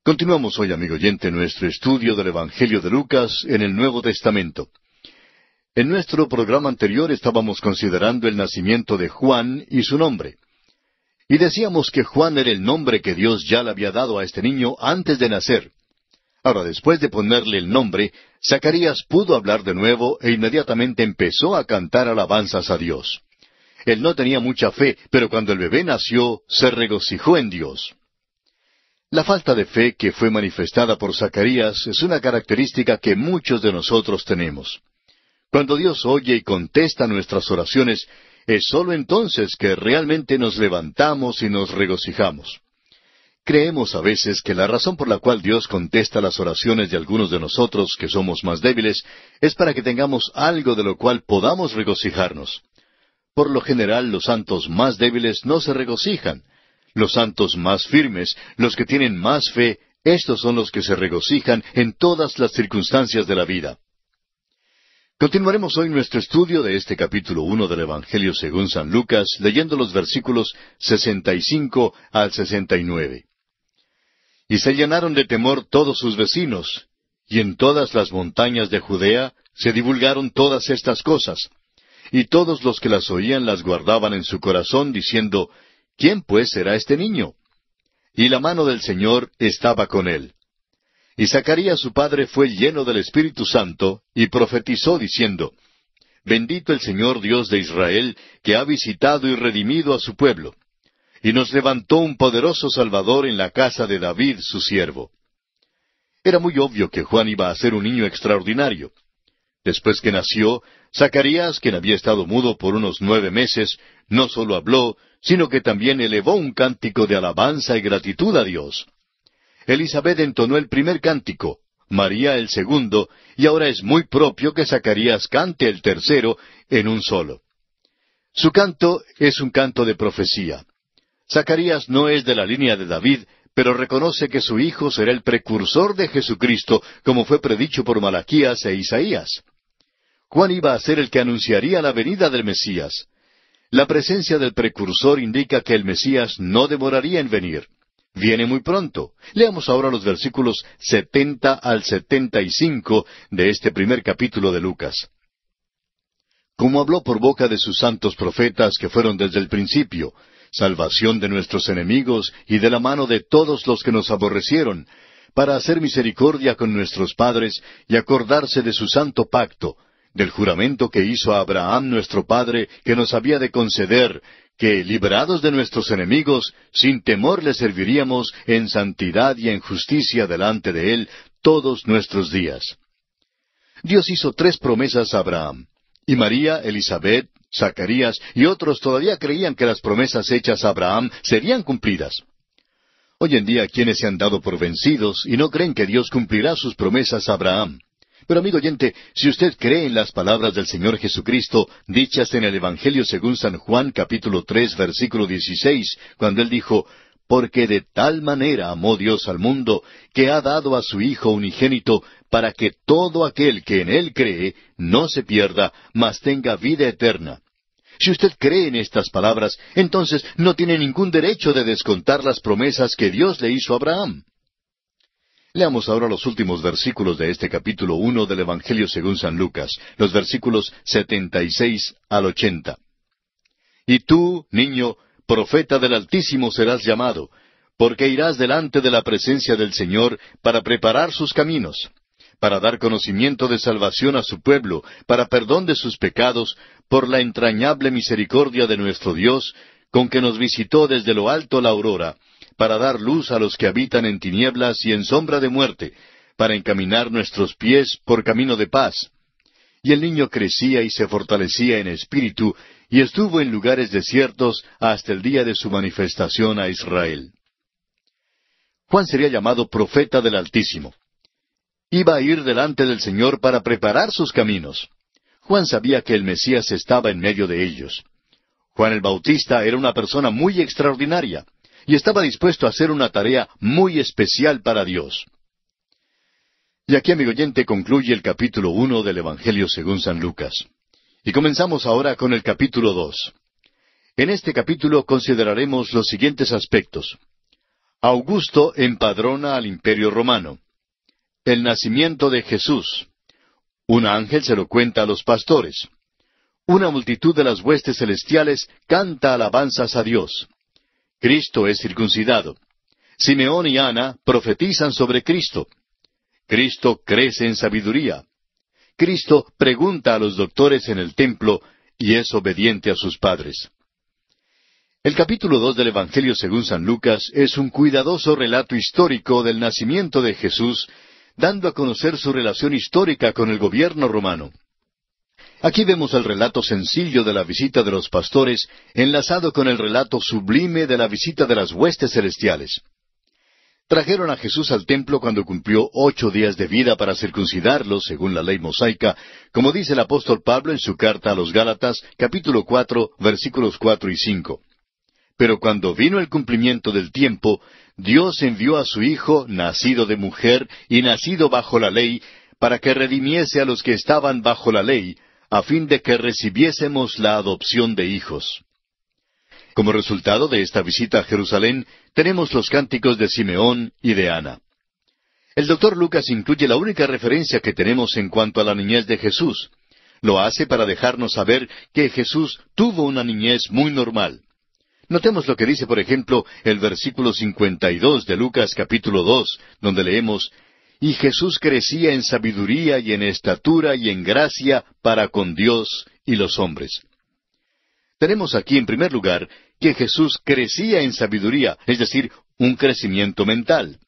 Continuamos hoy, amigo oyente, nuestro estudio del Evangelio de Lucas en el Nuevo Testamento. En nuestro programa anterior estábamos considerando el nacimiento de Juan y su nombre. Y decíamos que Juan era el nombre que Dios ya le había dado a este niño antes de nacer. Ahora, después de ponerle el nombre, Zacarías pudo hablar de nuevo e inmediatamente empezó a cantar alabanzas a Dios. Él no tenía mucha fe, pero cuando el bebé nació, se regocijó en Dios. La falta de fe que fue manifestada por Zacarías es una característica que muchos de nosotros tenemos. Cuando Dios oye y contesta nuestras oraciones, es sólo entonces que realmente nos levantamos y nos regocijamos. Creemos a veces que la razón por la cual Dios contesta las oraciones de algunos de nosotros que somos más débiles es para que tengamos algo de lo cual podamos regocijarnos. Por lo general, los santos más débiles no se regocijan. Los santos más firmes, los que tienen más fe, estos son los que se regocijan en todas las circunstancias de la vida. Continuaremos hoy nuestro estudio de este capítulo 1 del Evangelio según San Lucas, leyendo los versículos 65 al 69. Y se llenaron de temor todos sus vecinos, y en todas las montañas de Judea se divulgaron todas estas cosas. Y todos los que las oían las guardaban en su corazón, diciendo, ¿quién pues será este niño? Y la mano del Señor estaba con él. Y Zacarías su padre fue lleno del Espíritu Santo, y profetizó diciendo, Bendito el Señor Dios de Israel, que ha visitado y redimido a su pueblo, y nos levantó un poderoso Salvador en la casa de David su siervo. Era muy obvio que Juan iba a ser un niño extraordinario. Después que nació, Zacarías, quien había estado mudo por unos 9 meses, no sólo habló, sino que también elevó un cántico de alabanza y gratitud a Dios. Elisabet entonó el primer cántico, María el segundo, y ahora es muy propio que Zacarías cante el tercero en un solo. Su canto es un canto de profecía. Zacarías no es de la línea de David, pero reconoce que su hijo será el precursor de Jesucristo, como fue predicho por Malaquías e Isaías. Juan iba a ser el que anunciaría la venida del Mesías. La presencia del precursor indica que el Mesías no demoraría en venir. Viene muy pronto. Leamos ahora los versículos 70 al 75 de este primer capítulo de Lucas. Como habló por boca de sus santos profetas que fueron desde el principio, salvación de nuestros enemigos y de la mano de todos los que nos aborrecieron, para hacer misericordia con nuestros padres y acordarse de su santo pacto, del juramento que hizo a Abraham nuestro padre, que nos había de conceder, que, librados de nuestros enemigos, sin temor le serviríamos en santidad y en justicia delante de él todos nuestros días. Dios hizo 3 promesas a Abraham, y María, Elisabet, Zacarías y otros todavía creían que las promesas hechas a Abraham serían cumplidas. Hoy en día, quienes se han dado por vencidos y no creen que Dios cumplirá sus promesas a Abraham. Pero amigo oyente, si usted cree en las palabras del Señor Jesucristo, dichas en el Evangelio según San Juan, capítulo 3, versículo 16, cuando Él dijo, Porque de tal manera amó Dios al mundo, que ha dado a su Hijo unigénito, para que todo aquel que en Él cree no se pierda, mas tenga vida eterna. Si usted cree en estas palabras, entonces no tiene ningún derecho de descontar las promesas que Dios le hizo a Abraham. Leamos ahora los últimos versículos de este capítulo 1 del Evangelio según San Lucas, los versículos 76 al 80. Y tú, niño, profeta del Altísimo serás llamado, porque irás delante de la presencia del Señor para preparar sus caminos, para dar conocimiento de salvación a su pueblo, para perdón de sus pecados, por la entrañable misericordia de nuestro Dios, con que nos visitó desde lo alto la aurora, para dar luz a los que habitan en tinieblas y en sombra de muerte, para encaminar nuestros pies por camino de paz. Y el niño crecía y se fortalecía en espíritu, y estuvo en lugares desiertos hasta el día de su manifestación a Israel. Juan sería llamado profeta del Altísimo. Iba a ir delante del Señor para preparar sus caminos. Juan sabía que el Mesías estaba en medio de ellos. Juan el Bautista era una persona muy extraordinaria, y estaba dispuesto a hacer una tarea muy especial para Dios. Y aquí, amigo oyente, concluye el capítulo 1 del Evangelio según San Lucas. Y comenzamos ahora con el capítulo 2. En este capítulo consideraremos los siguientes aspectos. Augusto empadrona al Imperio Romano. El nacimiento de Jesús. Un ángel se lo cuenta a los pastores. Una multitud de las huestes celestiales canta alabanzas a Dios. Cristo es circuncidado. Simeón y Ana profetizan sobre Cristo. Cristo crece en sabiduría. Cristo pregunta a los doctores en el templo y es obediente a sus padres. El capítulo 2 del Evangelio según San Lucas es un cuidadoso relato histórico del nacimiento de Jesús, dando a conocer su relación histórica con el gobierno romano. Aquí vemos el relato sencillo de la visita de los pastores enlazado con el relato sublime de la visita de las huestes celestiales. Trajeron a Jesús al templo cuando cumplió 8 días de vida para circuncidarlo, según la ley mosaica, como dice el apóstol Pablo en su carta a los Gálatas, capítulo 4, versículos 4 y 5. Pero cuando vino el cumplimiento del tiempo, Dios envió a su Hijo, nacido de mujer y nacido bajo la ley, para que redimiese a los que estaban bajo la ley, a fin de que recibiésemos la adopción de hijos. Como resultado de esta visita a Jerusalén, tenemos los cánticos de Simeón y de Ana. El doctor Lucas incluye la única referencia que tenemos en cuanto a la niñez de Jesús. Lo hace para dejarnos saber que Jesús tuvo una niñez muy normal. Notemos lo que dice, por ejemplo, el versículo 52 de Lucas capítulo 2, donde leemos, «Y Jesús crecía en sabiduría y en estatura y en gracia para con Dios y los hombres». Tenemos aquí, en primer lugar, que Jesús crecía en sabiduría, es decir, un crecimiento mental.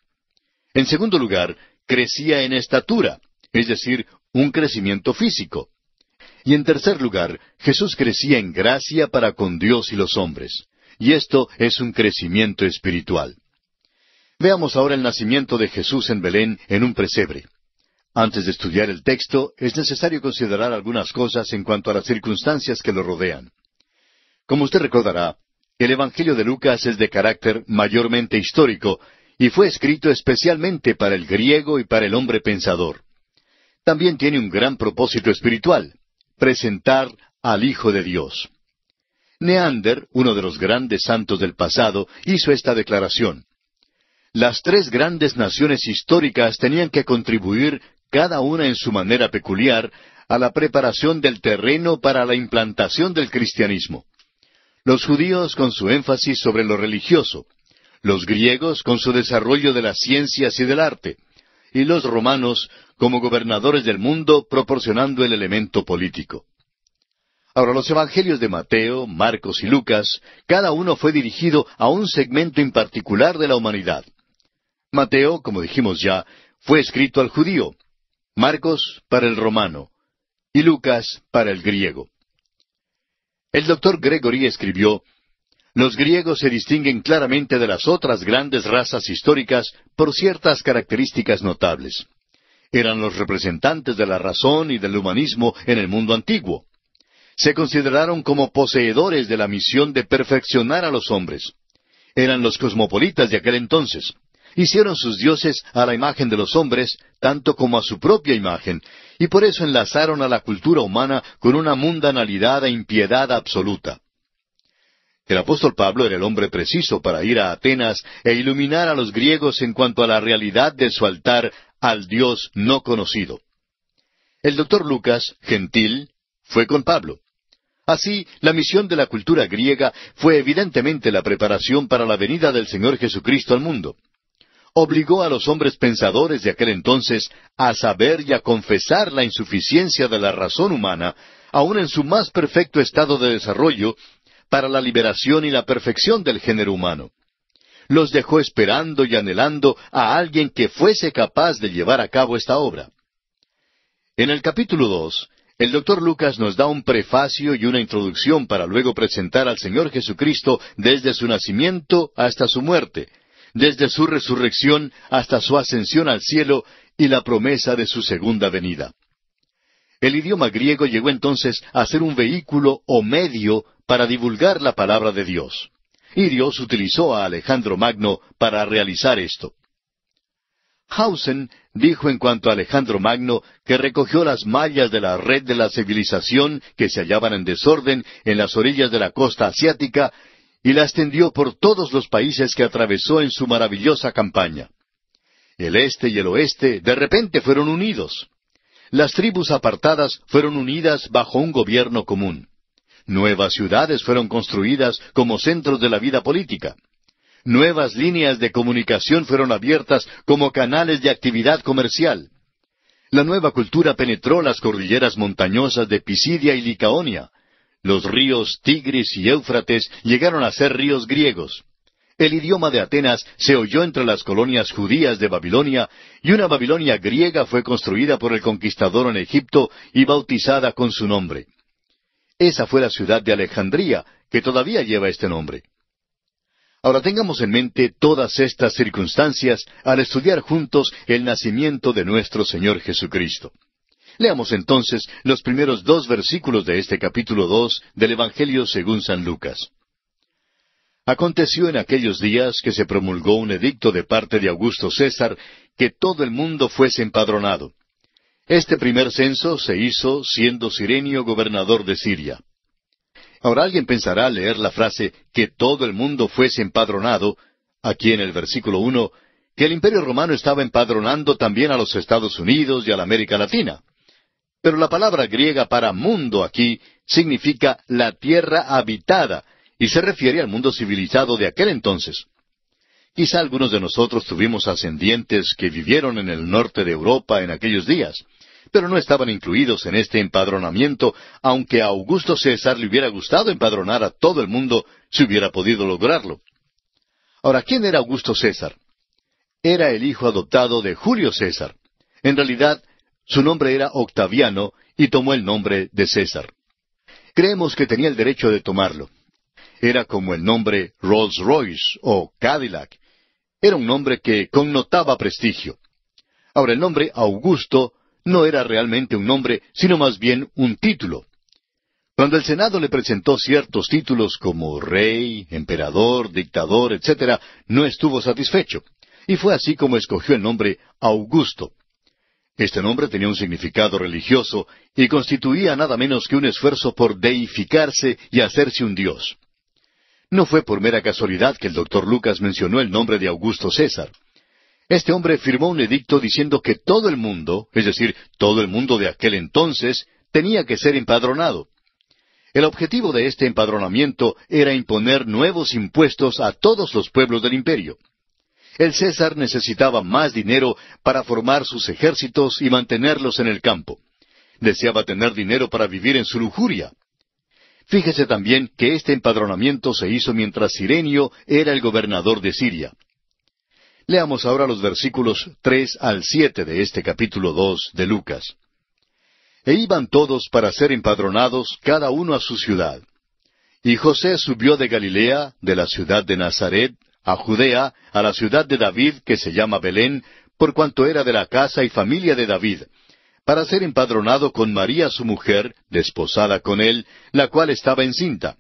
En segundo lugar, crecía en estatura, es decir, un crecimiento físico. Y en tercer lugar, Jesús crecía en gracia para con Dios y los hombres. Y esto es un crecimiento espiritual. Veamos ahora el nacimiento de Jesús en Belén en un pesebre. Antes de estudiar el texto, es necesario considerar algunas cosas en cuanto a las circunstancias que lo rodean. Como usted recordará, el Evangelio de Lucas es de carácter mayormente histórico y fue escrito especialmente para el griego y para el hombre pensador. También tiene un gran propósito espiritual: presentar al Hijo de Dios. Neander, uno de los grandes santos del pasado, hizo esta declaración: las 3 grandes naciones históricas tenían que contribuir, cada una en su manera peculiar, a la preparación del terreno para la implantación del cristianismo. Los judíos con su énfasis sobre lo religioso, los griegos con su desarrollo de las ciencias y del arte, y los romanos como gobernadores del mundo proporcionando el elemento político. Ahora, los evangelios de Mateo, Marcos y Lucas, cada uno fue dirigido a un segmento en particular de la humanidad. Mateo, como dijimos ya, fue escrito al judío, Marcos para el romano, y Lucas para el griego. El doctor Gregory escribió, «Los griegos se distinguen claramente de las otras grandes razas históricas por ciertas características notables. Eran los representantes de la razón y del humanismo en el mundo antiguo. Se consideraron como poseedores de la misión de perfeccionar a los hombres. Eran los cosmopolitas de aquel entonces. Hicieron sus dioses a la imagen de los hombres, tanto como a su propia imagen, y por eso enlazaron a la cultura humana con una mundanalidad e impiedad absoluta». El apóstol Pablo era el hombre preciso para ir a Atenas e iluminar a los griegos en cuanto a la realidad de su altar al Dios no conocido. El doctor Lucas, gentil, fue con Pablo. Así, la misión de la cultura griega fue evidentemente la preparación para la venida del Señor Jesucristo al mundo. Obligó a los hombres pensadores de aquel entonces a saber y a confesar la insuficiencia de la razón humana, aun en su más perfecto estado de desarrollo, para la liberación y la perfección del género humano. Los dejó esperando y anhelando a alguien que fuese capaz de llevar a cabo esta obra. En el capítulo 2, el doctor Lucas nos da un prefacio y una introducción para luego presentar al Señor Jesucristo desde su nacimiento hasta su muerte, desde su resurrección hasta su ascensión al cielo y la promesa de su segunda venida. El idioma griego llegó entonces a ser un vehículo o medio para divulgar la palabra de Dios. Y Dios utilizó a Alejandro Magno para realizar esto. Hausen dijo en cuanto a Alejandro Magno que recogió las mallas de la red de la civilización que se hallaban en desorden en las orillas de la costa asiática y la extendió por todos los países que atravesó en su maravillosa campaña. El este y el oeste de repente fueron unidos. Las tribus apartadas fueron unidas bajo un gobierno común. Nuevas ciudades fueron construidas como centros de la vida política. Nuevas líneas de comunicación fueron abiertas como canales de actividad comercial. La nueva cultura penetró las cordilleras montañosas de Pisidia y Licaonia. Los ríos Tigris y Éufrates llegaron a ser ríos griegos. El idioma de Atenas se oyó entre las colonias judías de Babilonia, y una Babilonia griega fue construida por el conquistador en Egipto y bautizada con su nombre. Esa fue la ciudad de Alejandría, que todavía lleva este nombre. Ahora tengamos en mente todas estas circunstancias al estudiar juntos el nacimiento de nuestro Señor Jesucristo. Leamos entonces los primeros 2 versículos de este capítulo 2 del Evangelio según San Lucas. Aconteció en aquellos días que se promulgó un edicto de parte de Augusto César que todo el mundo fuese empadronado. Este primer censo se hizo siendo Cirenio gobernador de Siria. Ahora alguien pensará al leer la frase que todo el mundo fuese empadronado, aquí en el versículo 1, que el Imperio Romano estaba empadronando también a los Estados Unidos y a la América Latina. Pero la palabra griega para mundo aquí significa la tierra habitada, y se refiere al mundo civilizado de aquel entonces. Quizá algunos de nosotros tuvimos ascendientes que vivieron en el norte de Europa en aquellos días, pero no estaban incluidos en este empadronamiento, aunque a Augusto César le hubiera gustado empadronar a todo el mundo si hubiera podido lograrlo. Ahora, ¿quién era Augusto César? Era el hijo adoptado de Julio César. En realidad, su nombre era Octaviano y tomó el nombre de César. Creemos que tenía el derecho de tomarlo. Era como el nombre Rolls Royce o Cadillac. Era un nombre que connotaba prestigio. Ahora, el nombre Augusto no era realmente un nombre, sino más bien un título. Cuando el Senado le presentó ciertos títulos como rey, emperador, dictador, etc., no estuvo satisfecho, y fue así como escogió el nombre Augusto. Este nombre tenía un significado religioso y constituía nada menos que un esfuerzo por deificarse y hacerse un dios. No fue por mera casualidad que el doctor Lucas mencionó el nombre de Augusto César. Este hombre firmó un edicto diciendo que todo el mundo, es decir, todo el mundo de aquel entonces, tenía que ser empadronado. El objetivo de este empadronamiento era imponer nuevos impuestos a todos los pueblos del imperio. El César necesitaba más dinero para formar sus ejércitos y mantenerlos en el campo. Deseaba tener dinero para vivir en su lujuria. Fíjese también que este empadronamiento se hizo mientras Cirenio era el gobernador de Siria. Leamos ahora los versículos 3 al 7 de este capítulo 2 de Lucas. E iban todos para ser empadronados, cada uno a su ciudad. Y José subió de Galilea, de la ciudad de Nazaret, a Judea, a la ciudad de David, que se llama Belén, por cuanto era de la casa y familia de David, para ser empadronado con María su mujer, desposada con él, la cual estaba encinta.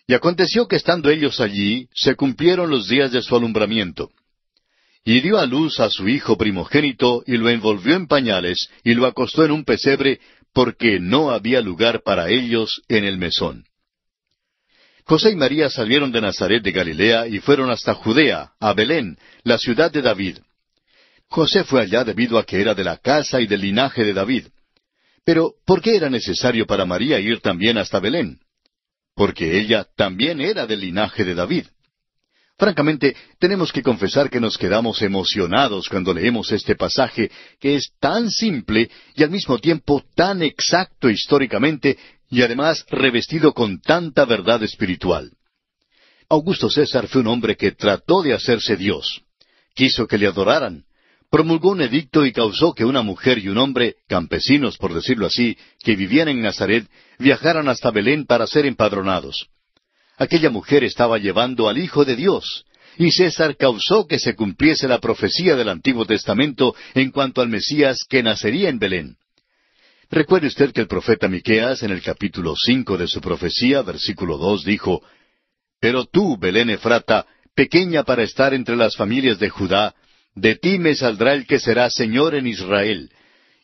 Y aconteció que estando ellos allí, se cumplieron los días de su alumbramiento. Y dio a luz a su hijo primogénito, y lo envolvió en pañales, y lo acostó en un pesebre, porque no había lugar para ellos en el mesón. José y María salieron de Nazaret de Galilea, y fueron hasta Judea, a Belén, la ciudad de David. José fue allá debido a que era de la casa y del linaje de David. Pero, ¿por qué era necesario para María ir también hasta Belén? Porque ella también era del linaje de David. Francamente, tenemos que confesar que nos quedamos emocionados cuando leemos este pasaje, que es tan simple y al mismo tiempo tan exacto históricamente, y además revestido con tanta verdad espiritual. Augusto César fue un hombre que trató de hacerse Dios. Quiso que le adoraran. Promulgó un edicto y causó que una mujer y un hombre, campesinos por decirlo así, que vivían en Nazaret, viajaran hasta Belén para ser empadronados. Aquella mujer estaba llevando al Hijo de Dios, y César causó que se cumpliese la profecía del Antiguo Testamento en cuanto al Mesías que nacería en Belén. Recuerde usted que el profeta Miqueas, en el capítulo 5 de su profecía, versículo 2, dijo, «Pero tú, Belén Efrata, pequeña para estar entre las familias de Judá, de ti me saldrá el que será Señor en Israel,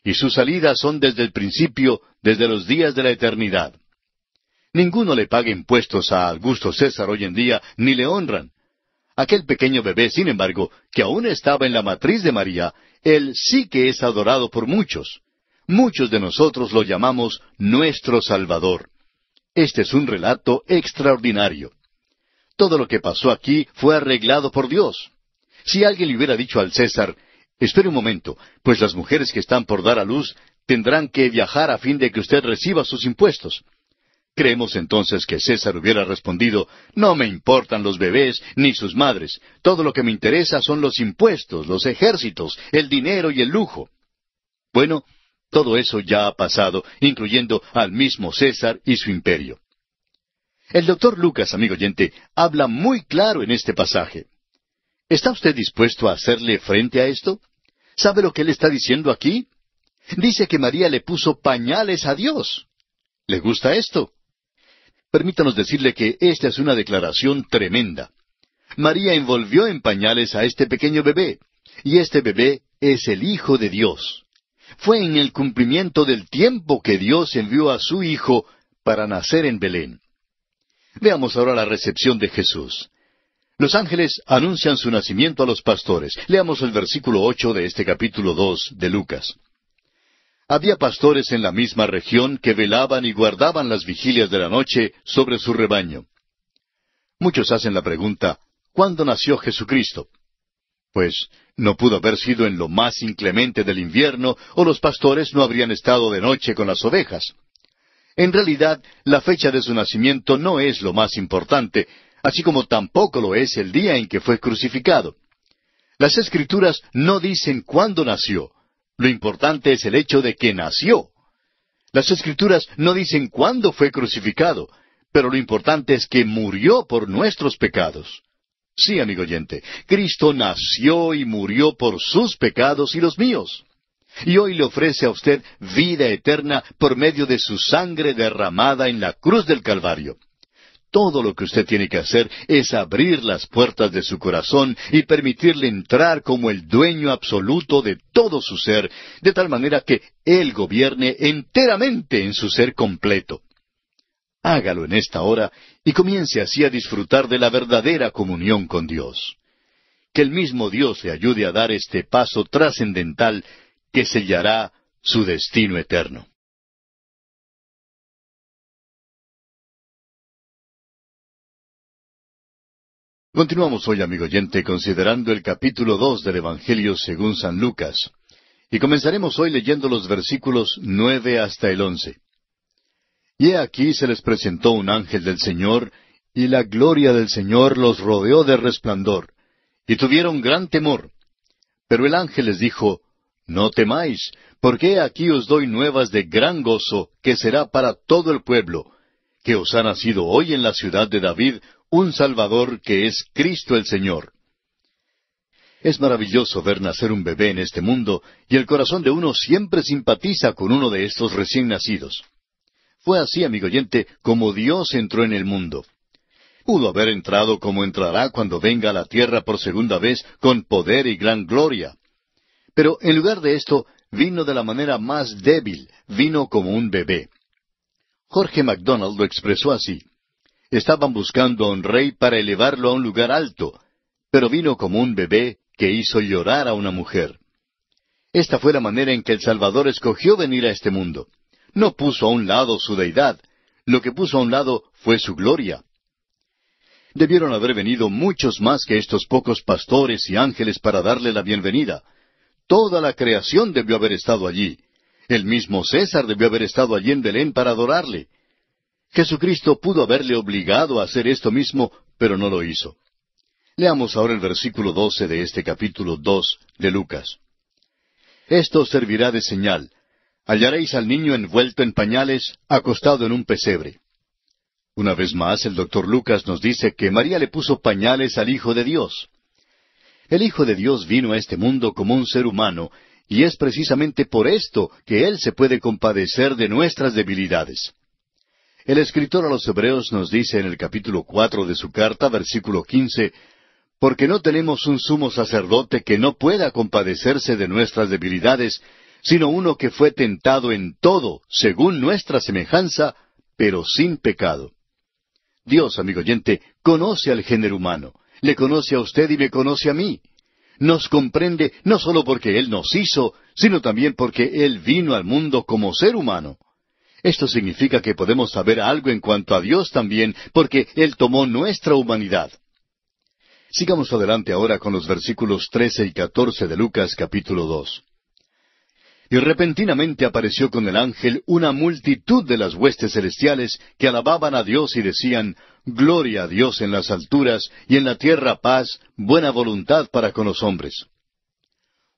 y sus salidas son desde el principio, desde los días de la eternidad». Ninguno le paga impuestos a Augusto César hoy en día, ni le honran. Aquel pequeño bebé, sin embargo, que aún estaba en la matriz de María, él sí que es adorado por muchos. Muchos de nosotros lo llamamos nuestro Salvador. Este es un relato extraordinario. Todo lo que pasó aquí fue arreglado por Dios. Si alguien le hubiera dicho al César, espere un momento, pues las mujeres que están por dar a luz tendrán que viajar a fin de que usted reciba sus impuestos. Creemos entonces que César hubiera respondido, no me importan los bebés ni sus madres, todo lo que me interesa son los impuestos, los ejércitos, el dinero y el lujo. Bueno, todo eso ya ha pasado, incluyendo al mismo César y su imperio. El doctor Lucas, amigo oyente, habla muy claro en este pasaje. ¿Está usted dispuesto a hacerle frente a esto? ¿Sabe lo que él está diciendo aquí? Dice que María le puso pañales a Dios. ¿Le gusta esto? Permítanos decirle que esta es una declaración tremenda. María envolvió en pañales a este pequeño bebé, y este bebé es el Hijo de Dios. Fue en el cumplimiento del tiempo que Dios envió a su Hijo para nacer en Belén. Veamos ahora la recepción de Jesús. Los ángeles anuncian su nacimiento a los pastores. Leamos el versículo 8 de este capítulo 2 de Lucas. Había pastores en la misma región que velaban y guardaban las vigilias de la noche sobre su rebaño. Muchos hacen la pregunta, ¿cuándo nació Jesucristo? Pues no pudo haber sido en lo más inclemente del invierno, o los pastores no habrían estado de noche con las ovejas. En realidad, la fecha de su nacimiento no es lo más importante, así como tampoco lo es el día en que fue crucificado. Las Escrituras no dicen cuándo nació. Lo importante es el hecho de que nació. Las Escrituras no dicen cuándo fue crucificado, pero lo importante es que murió por nuestros pecados. Sí, amigo oyente, Cristo nació y murió por sus pecados y los míos. Y hoy le ofrece a usted vida eterna por medio de su sangre derramada en la cruz del Calvario. Todo lo que usted tiene que hacer es abrir las puertas de su corazón y permitirle entrar como el dueño absoluto de todo su ser, de tal manera que Él gobierne enteramente en su ser completo. Hágalo en esta hora y comience así a disfrutar de la verdadera comunión con Dios. Que el mismo Dios le ayude a dar este paso trascendental que sellará su destino eterno. Continuamos hoy, amigo oyente, considerando el capítulo 2 del Evangelio según San Lucas. Y comenzaremos hoy leyendo los versículos 9 hasta el 11. Y he aquí se les presentó un ángel del Señor, y la gloria del Señor los rodeó de resplandor, y tuvieron gran temor. Pero el ángel les dijo, no temáis, porque he aquí os doy nuevas de gran gozo, que será para todo el pueblo, que os ha nacido hoy en la ciudad de David un Salvador que es Cristo el Señor. Es maravilloso ver nacer un bebé en este mundo, y el corazón de uno siempre simpatiza con uno de estos recién nacidos. Fue así, amigo oyente, como Dios entró en el mundo. Pudo haber entrado como entrará cuando venga a la tierra por segunda vez con poder y gran gloria. Pero en lugar de esto, vino de la manera más débil, vino como un bebé. Jorge MacDonald lo expresó así. Estaban buscando a un rey para elevarlo a un lugar alto, pero vino como un bebé que hizo llorar a una mujer. Esta fue la manera en que el Salvador escogió venir a este mundo. No puso a un lado su deidad, lo que puso a un lado fue su gloria. Debieron haber venido muchos más que estos pocos pastores y ángeles para darle la bienvenida. Toda la creación debió haber estado allí. El mismo César debió haber estado allí en Belén para adorarle. Jesucristo pudo haberle obligado a hacer esto mismo, pero no lo hizo. Leamos ahora el versículo 12 de este capítulo 2 de Lucas. Esto servirá de señal. Hallaréis al niño envuelto en pañales, acostado en un pesebre. Una vez más, el doctor Lucas nos dice que María le puso pañales al Hijo de Dios. El Hijo de Dios vino a este mundo como un ser humano, y es precisamente por esto que Él se puede compadecer de nuestras debilidades. El escritor a los Hebreos nos dice en el capítulo 4 de su carta, versículo 15, porque no tenemos un sumo sacerdote que no pueda compadecerse de nuestras debilidades, sino uno que fue tentado en todo, según nuestra semejanza, pero sin pecado. Dios, amigo oyente, conoce al género humano, le conoce a usted y me conoce a mí. Nos comprende no solo porque Él nos hizo, sino también porque Él vino al mundo como ser humano. Esto significa que podemos saber algo en cuanto a Dios también, porque Él tomó nuestra humanidad. Sigamos adelante ahora con los versículos 13 y 14 de Lucas capítulo 2. Y repentinamente apareció con el ángel una multitud de las huestes celestiales que alababan a Dios y decían, Gloria a Dios en las alturas, y en la tierra paz, buena voluntad para con los hombres.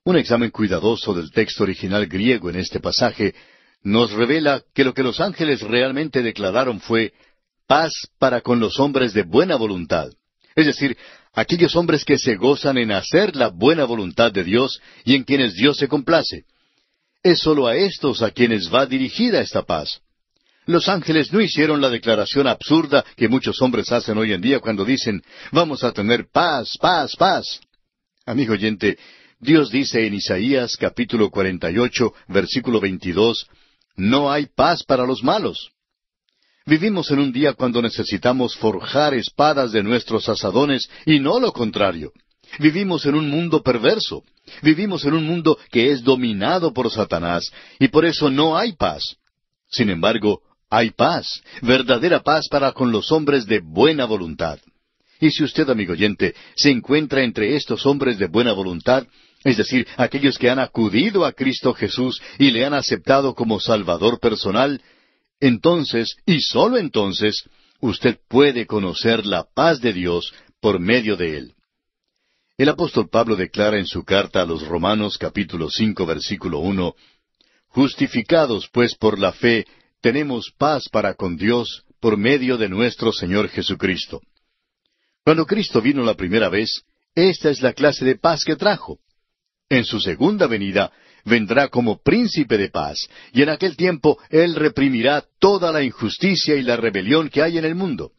Un examen cuidadoso del texto original griego en este pasaje nos revela que lo que los ángeles realmente declararon fue paz para con los hombres de buena voluntad. Es decir, aquellos hombres que se gozan en hacer la buena voluntad de Dios y en quienes Dios se complace. Es sólo a estos a quienes va dirigida esta paz. Los ángeles no hicieron la declaración absurda que muchos hombres hacen hoy en día cuando dicen, vamos a tener paz, paz, paz. Amigo oyente, Dios dice en Isaías capítulo 48, versículo 22, no hay paz para los malos. Vivimos en un día cuando necesitamos forjar espadas de nuestros asadones y no lo contrario. Vivimos en un mundo perverso. Vivimos en un mundo que es dominado por Satanás y por eso no hay paz. Sin embargo, hay paz, verdadera paz para con los hombres de buena voluntad. Y si usted, amigo oyente, se encuentra entre estos hombres de buena voluntad, es decir, aquellos que han acudido a Cristo Jesús y le han aceptado como Salvador personal, entonces, y sólo entonces, usted puede conocer la paz de Dios por medio de Él. El apóstol Pablo declara en su carta a los Romanos capítulo 5 versículo 1, Justificados pues por la fe, tenemos paz para con Dios por medio de nuestro Señor Jesucristo. Cuando Cristo vino la primera vez, esta es la clase de paz que trajo. En su segunda venida, vendrá como príncipe de paz, y en aquel tiempo Él reprimirá toda la injusticia y la rebelión que hay en el mundo.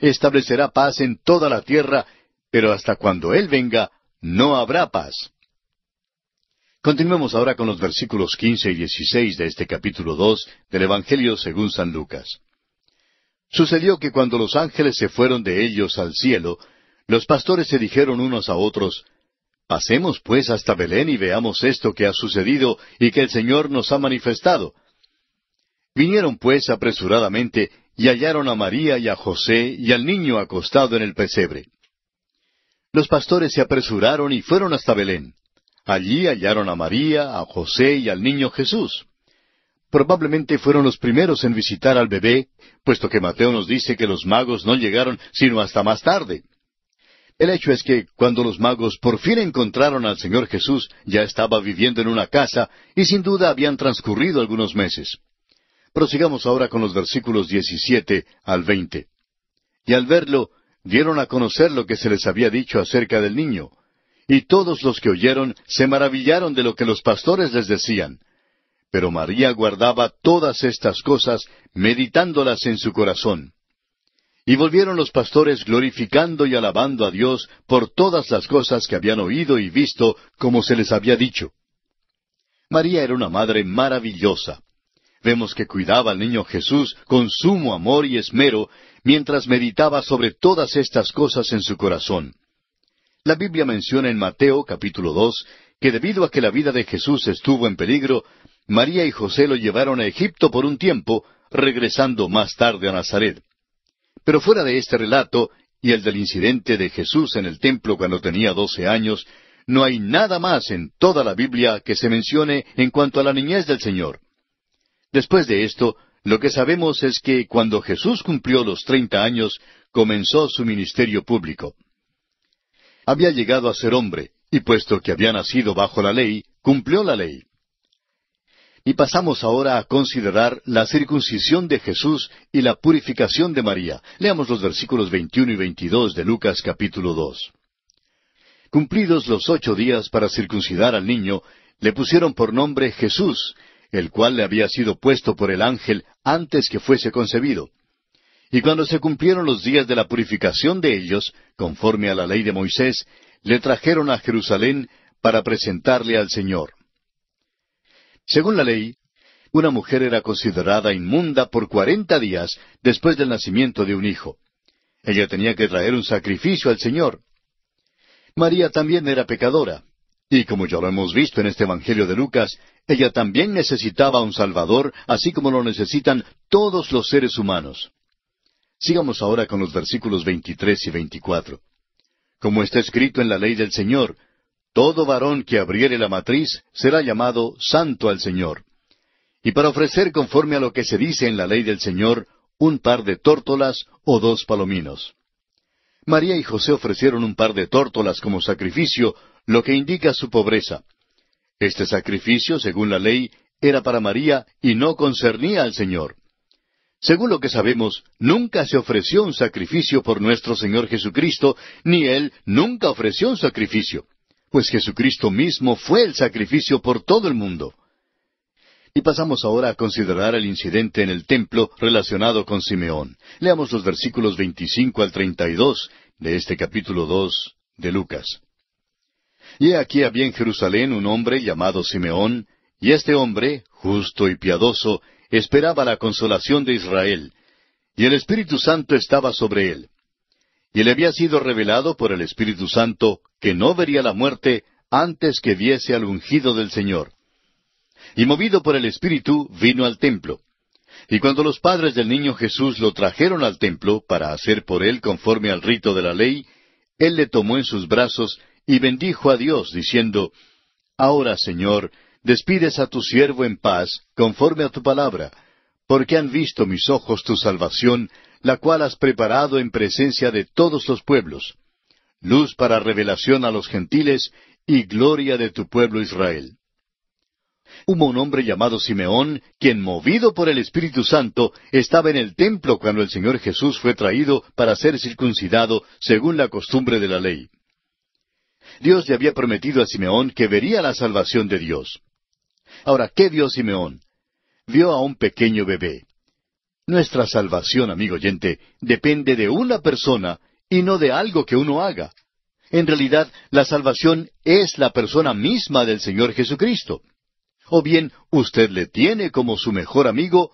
Establecerá paz en toda la tierra, pero hasta cuando Él venga, no habrá paz. Continuemos ahora con los versículos 15 y 16 de este capítulo 2 del Evangelio según San Lucas. Sucedió que cuando los ángeles se fueron de ellos al cielo, los pastores se dijeron unos a otros, Pasemos pues hasta Belén y veamos esto que ha sucedido y que el Señor nos ha manifestado. Vinieron pues apresuradamente y hallaron a María y a José y al niño acostado en el pesebre. Los pastores se apresuraron y fueron hasta Belén. Allí hallaron a María, a José y al niño Jesús. Probablemente fueron los primeros en visitar al bebé, puesto que Mateo nos dice que los magos no llegaron sino hasta más tarde. El hecho es que cuando los magos por fin encontraron al Señor Jesús, ya estaba viviendo en una casa y sin duda habían transcurrido algunos meses. Prosigamos ahora con los versículos 17 al 20. Y al verlo, dieron a conocer lo que se les había dicho acerca del niño. Y todos los que oyeron se maravillaron de lo que los pastores les decían. Pero María guardaba todas estas cosas, meditándolas en su corazón. Y volvieron los pastores glorificando y alabando a Dios por todas las cosas que habían oído y visto, como se les había dicho. María era una madre maravillosa. Vemos que cuidaba al niño Jesús con sumo amor y esmero, mientras meditaba sobre todas estas cosas en su corazón. La Biblia menciona en Mateo capítulo 2 que debido a que la vida de Jesús estuvo en peligro, María y José lo llevaron a Egipto por un tiempo, regresando más tarde a Nazaret. Pero fuera de este relato y el del incidente de Jesús en el templo cuando tenía 12 años, no hay nada más en toda la Biblia que se mencione en cuanto a la niñez del Señor. Después de esto, lo que sabemos es que cuando Jesús cumplió los 30 años, comenzó su ministerio público. Había llegado a ser hombre, y puesto que había nacido bajo la ley, cumplió la ley. Y pasamos ahora a considerar la circuncisión de Jesús y la purificación de María. Leamos los versículos 21 y 22 de Lucas capítulo 2. Cumplidos los 8 días para circuncidar al niño, le pusieron por nombre Jesús, el cual le había sido puesto por el ángel antes que fuese concebido. Y cuando se cumplieron los días de la purificación de ellos, conforme a la ley de Moisés, le trajeron a Jerusalén para presentarle al Señor. Según la ley, Una mujer era considerada inmunda por 40 días después del nacimiento de un hijo. Ella tenía que traer un sacrificio al Señor. María también era pecadora. Y como ya lo hemos visto en este Evangelio de Lucas, ella también necesitaba un Salvador, así como lo necesitan todos los seres humanos. Sigamos ahora con los versículos 23 y 24. Como está escrito en la ley del Señor, todo varón que abriere la matriz será llamado santo al Señor. Y para ofrecer conforme a lo que se dice en la ley del Señor, un par de tórtolas o 2 palominos. María y José ofrecieron un par de tórtolas como sacrificio, lo que indica su pobreza. Este sacrificio, según la ley, era para María y no concernía al Señor. Según lo que sabemos, nunca se ofreció un sacrificio por nuestro Señor Jesucristo, ni Él nunca ofreció un sacrificio, pues Jesucristo mismo fue el sacrificio por todo el mundo. Y pasamos ahora a considerar el incidente en el templo relacionado con Simeón. Leamos los versículos 25 al 32 de este capítulo 2 de Lucas. Y aquí había en Jerusalén un hombre llamado Simeón, y este hombre, justo y piadoso, esperaba la consolación de Israel, y el Espíritu Santo estaba sobre él. Y le había sido revelado por el Espíritu Santo que no vería la muerte antes que viese al ungido del Señor. Y movido por el Espíritu, vino al templo. Y cuando los padres del niño Jesús lo trajeron al templo para hacer por él conforme al rito de la ley, él le tomó en sus brazos y bendijo a Dios, diciendo, Ahora, Señor, despides a tu siervo en paz, conforme a tu palabra, porque han visto mis ojos tu salvación, la cual has preparado en presencia de todos los pueblos, luz para revelación a los gentiles y gloria de tu pueblo Israel. Hubo un hombre llamado Simeón, quien, movido por el Espíritu Santo, estaba en el templo cuando el Señor Jesús fue traído para ser circuncidado según la costumbre de la ley. Dios le había prometido a Simeón que vería la salvación de Dios. Ahora, ¿qué vio Simeón? Vio a un pequeño bebé. Nuestra salvación, amigo oyente, depende de una persona y no de algo que uno haga. En realidad, la salvación es la persona misma del Señor Jesucristo. O bien usted le tiene como su mejor amigo,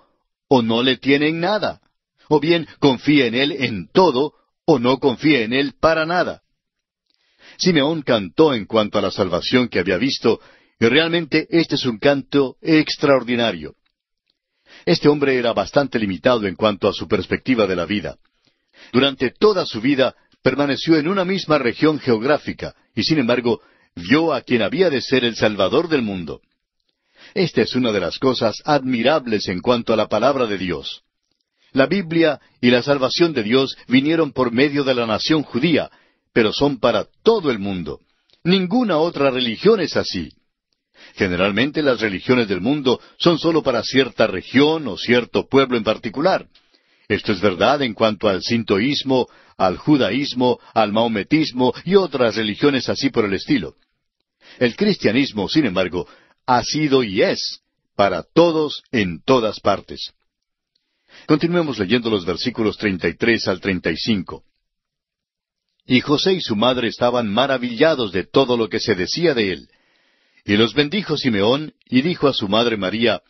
o no le tiene en nada. O bien confía en Él en todo, o no confía en Él para nada. Simeón cantó en cuanto a la salvación que había visto, y realmente este es un canto extraordinario. Este hombre era bastante limitado en cuanto a su perspectiva de la vida. Durante toda su vida permaneció en una misma región geográfica, y sin embargo vio a quien había de ser el Salvador del mundo. Esta es una de las cosas admirables en cuanto a la palabra de Dios. La Biblia y la salvación de Dios vinieron por medio de la nación judía, pero son para todo el mundo. Ninguna otra religión es así. Generalmente las religiones del mundo son sólo para cierta región o cierto pueblo en particular. Esto es verdad en cuanto al sintoísmo, al judaísmo, al maometismo y otras religiones así por el estilo. El cristianismo, sin embargo, ha sido y es para todos en todas partes. Continuemos leyendo los versículos 33 al 35. Y José y su madre estaban maravillados de todo lo que se decía de él. Y los bendijo Simeón, y dijo a su madre María,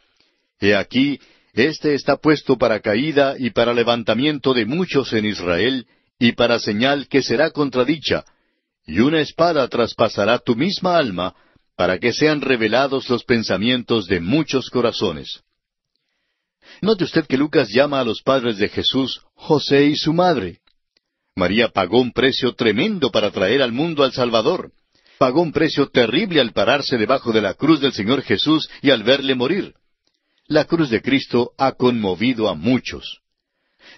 He aquí, este está puesto para caída y para levantamiento de muchos en Israel, y para señal que será contradicha, y una espada traspasará tu misma alma, para que sean revelados los pensamientos de muchos corazones. Note usted que Lucas llama a los padres de Jesús José y su madre. María pagó un precio tremendo para traer al mundo al Salvador. Pagó un precio terrible al pararse debajo de la cruz del Señor Jesús y al verle morir. La cruz de Cristo ha conmovido a muchos.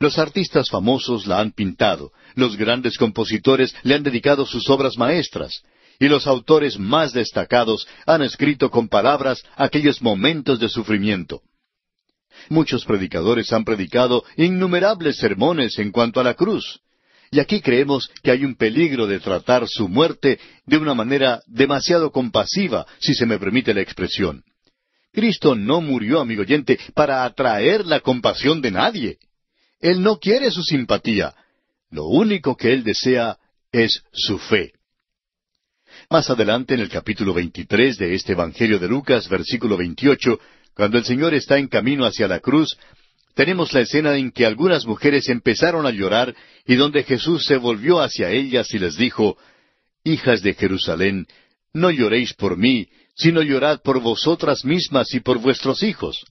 Los artistas famosos la han pintado, los grandes compositores le han dedicado sus obras maestras, y los autores más destacados han escrito con palabras aquellos momentos de sufrimiento. Muchos predicadores han predicado innumerables sermones en cuanto a la cruz. Y aquí creemos que hay un peligro de tratar su muerte de una manera demasiado compasiva, si se me permite la expresión. Cristo no murió, amigo oyente, para atraer la compasión de nadie. Él no quiere su simpatía. Lo único que Él desea es su fe. Más adelante, en el capítulo 23 de este Evangelio de Lucas, versículo 28, cuando el Señor está en camino hacia la cruz, tenemos la escena en que algunas mujeres empezaron a llorar y donde Jesús se volvió hacia ellas y les dijo, «Hijas de Jerusalén, no lloréis por mí, sino llorad por vosotras mismas y por vuestros hijos».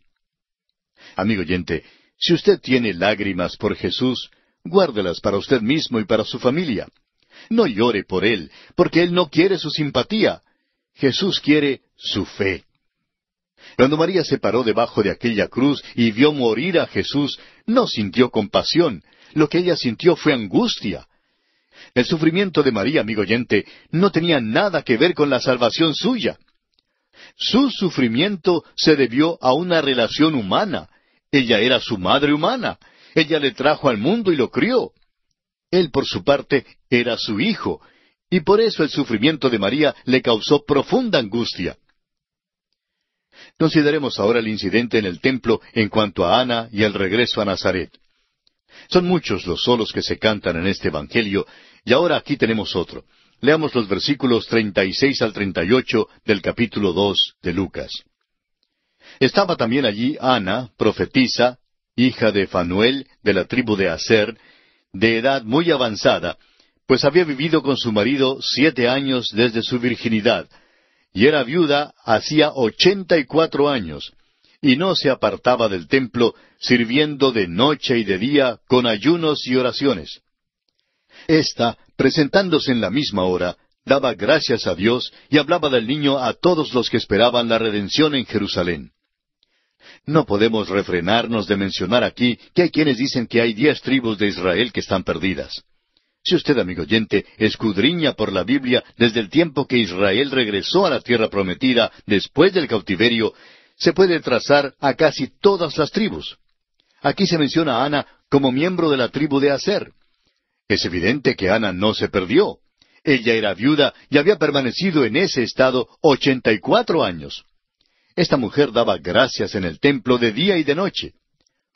Amigo oyente, si usted tiene lágrimas por Jesús, guárdelas para usted mismo y para su familia. No llore por Él, porque Él no quiere su simpatía. Jesús quiere su fe. Cuando María se paró debajo de aquella cruz y vio morir a Jesús, no sintió compasión. Lo que ella sintió fue angustia. El sufrimiento de María, amigo oyente, no tenía nada que ver con la salvación suya. Su sufrimiento se debió a una relación humana. Ella era su madre humana. Ella le trajo al mundo y lo crió. Él, por su parte, era su hijo, y por eso el sufrimiento de María le causó profunda angustia. Consideremos ahora el incidente en el templo en cuanto a Ana y el regreso a Nazaret. Son muchos los solos que se cantan en este Evangelio, y ahora aquí tenemos otro. Leamos los versículos 36 al 38 del capítulo 2 de Lucas. Estaba también allí Ana, profetisa, hija de Fanuel, de la tribu de Aser, de edad muy avanzada, pues había vivido con su marido 7 años desde su virginidad, y era viuda hacía 84 años, y no se apartaba del templo, sirviendo de noche y de día con ayunos y oraciones. Esta, presentándose en la misma hora, daba gracias a Dios y hablaba del niño a todos los que esperaban la redención en Jerusalén. No podemos refrenarnos de mencionar aquí que hay quienes dicen que hay 10 tribus de Israel que están perdidas. Si usted, amigo oyente, escudriña por la Biblia desde el tiempo que Israel regresó a la tierra prometida después del cautiverio, se puede trazar a casi todas las tribus. Aquí se menciona a Ana como miembro de la tribu de Aser. Es evidente que Ana no se perdió. Ella era viuda y había permanecido en ese estado 84 años. Esta mujer daba gracias en el templo de día y de noche.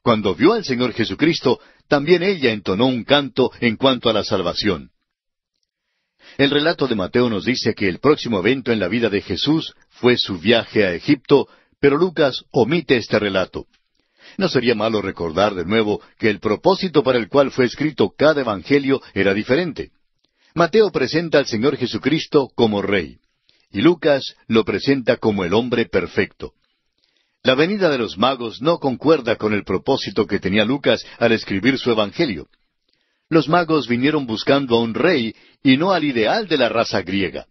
Cuando vio al Señor Jesucristo, también ella entonó un canto en cuanto a la salvación. El relato de Mateo nos dice que el próximo evento en la vida de Jesús fue su viaje a Egipto, pero Lucas omite este relato. No sería malo recordar de nuevo que el propósito para el cual fue escrito cada evangelio era diferente. Mateo presenta al Señor Jesucristo como Rey, y Lucas lo presenta como el hombre perfecto. La venida de los magos no concuerda con el propósito que tenía Lucas al escribir su evangelio. Los magos vinieron buscando a un rey y no al ideal de la raza griega.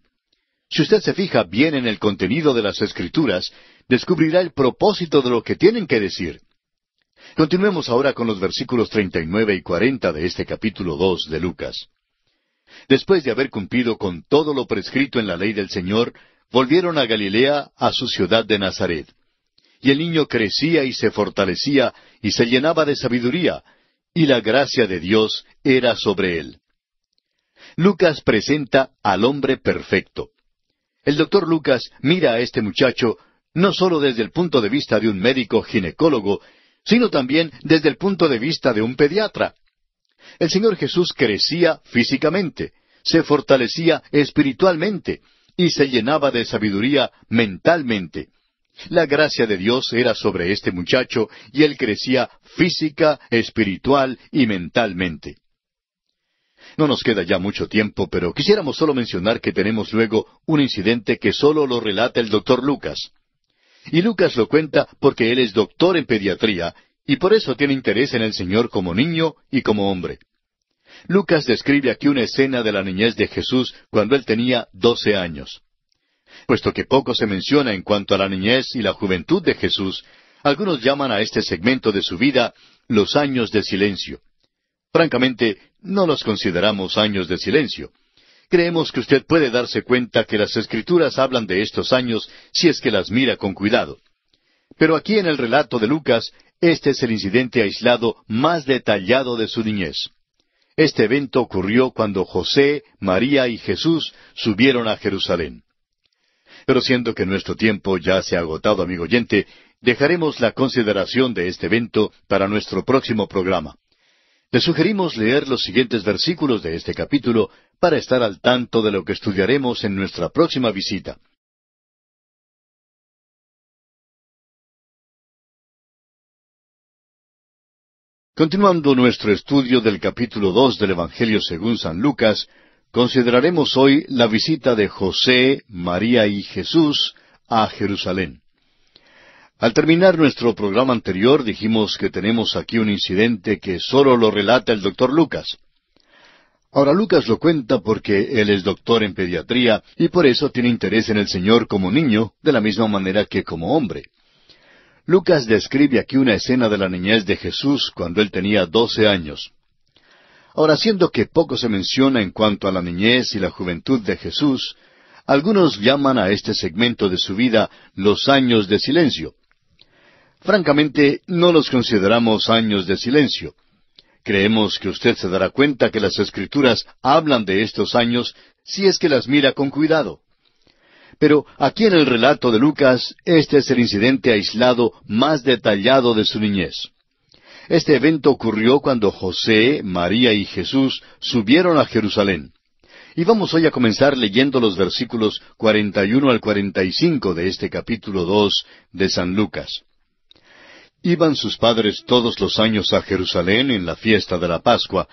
Si usted se fija bien en el contenido de las Escrituras, descubrirá el propósito de lo que tienen que decir. Continuemos ahora con los versículos 39 y 40 de este capítulo 2 de Lucas. Después de haber cumplido con todo lo prescrito en la ley del Señor, volvieron a Galilea, a su ciudad de Nazaret. Y el niño crecía y se fortalecía, y se llenaba de sabiduría, y la gracia de Dios era sobre él. Lucas presenta al hombre perfecto. El doctor Lucas mira a este muchacho no sólo desde el punto de vista de un médico ginecólogo, sino también desde el punto de vista de un pediatra. El Señor Jesús crecía físicamente, se fortalecía espiritualmente, y se llenaba de sabiduría mentalmente. La gracia de Dios era sobre este muchacho, y él crecía física, espiritual y mentalmente. No nos queda ya mucho tiempo, pero quisiéramos solo mencionar que tenemos luego un incidente que solo lo relata el doctor Lucas. Y Lucas lo cuenta porque él es doctor en pediatría, y por eso tiene interés en el Señor como niño y como hombre. Lucas describe aquí una escena de la niñez de Jesús cuando él tenía 12 años. Puesto que poco se menciona en cuanto a la niñez y la juventud de Jesús, algunos llaman a este segmento de su vida los años de silencio. Francamente, no los consideramos años de silencio. Creemos que usted puede darse cuenta que las Escrituras hablan de estos años si es que las mira con cuidado. Pero aquí en el relato de Lucas, este es el incidente aislado más detallado de su niñez. Este evento ocurrió cuando José, María y Jesús subieron a Jerusalén. Pero siendo que nuestro tiempo ya se ha agotado, amigo oyente, dejaremos la consideración de este evento para nuestro próximo programa. Le sugerimos leer los siguientes versículos de este capítulo para estar al tanto de lo que estudiaremos en nuestra próxima visita. Continuando nuestro estudio del capítulo 2 del Evangelio según San Lucas, consideraremos hoy la visita de José, María y Jesús a Jerusalén. Al terminar nuestro programa anterior dijimos que tenemos aquí un incidente que solo lo relata el doctor Lucas. Ahora Lucas lo cuenta porque él es doctor en pediatría y por eso tiene interés en el Señor como niño, de la misma manera que como hombre. Lucas describe aquí una escena de la niñez de Jesús cuando él tenía 12 años. Ahora, siendo que poco se menciona en cuanto a la niñez y la juventud de Jesús, algunos llaman a este segmento de su vida los años de silencio. Francamente, no los consideramos años de silencio. Creemos que usted se dará cuenta que las Escrituras hablan de estos años si es que las mira con cuidado. Pero aquí en el relato de Lucas, este es el incidente aislado más detallado de su niñez. Este evento ocurrió cuando José, María y Jesús subieron a Jerusalén. Y vamos hoy a comenzar leyendo los versículos 41 al 45 de este capítulo 2 de San Lucas. Iban sus padres todos los años a Jerusalén en la fiesta de la Pascua,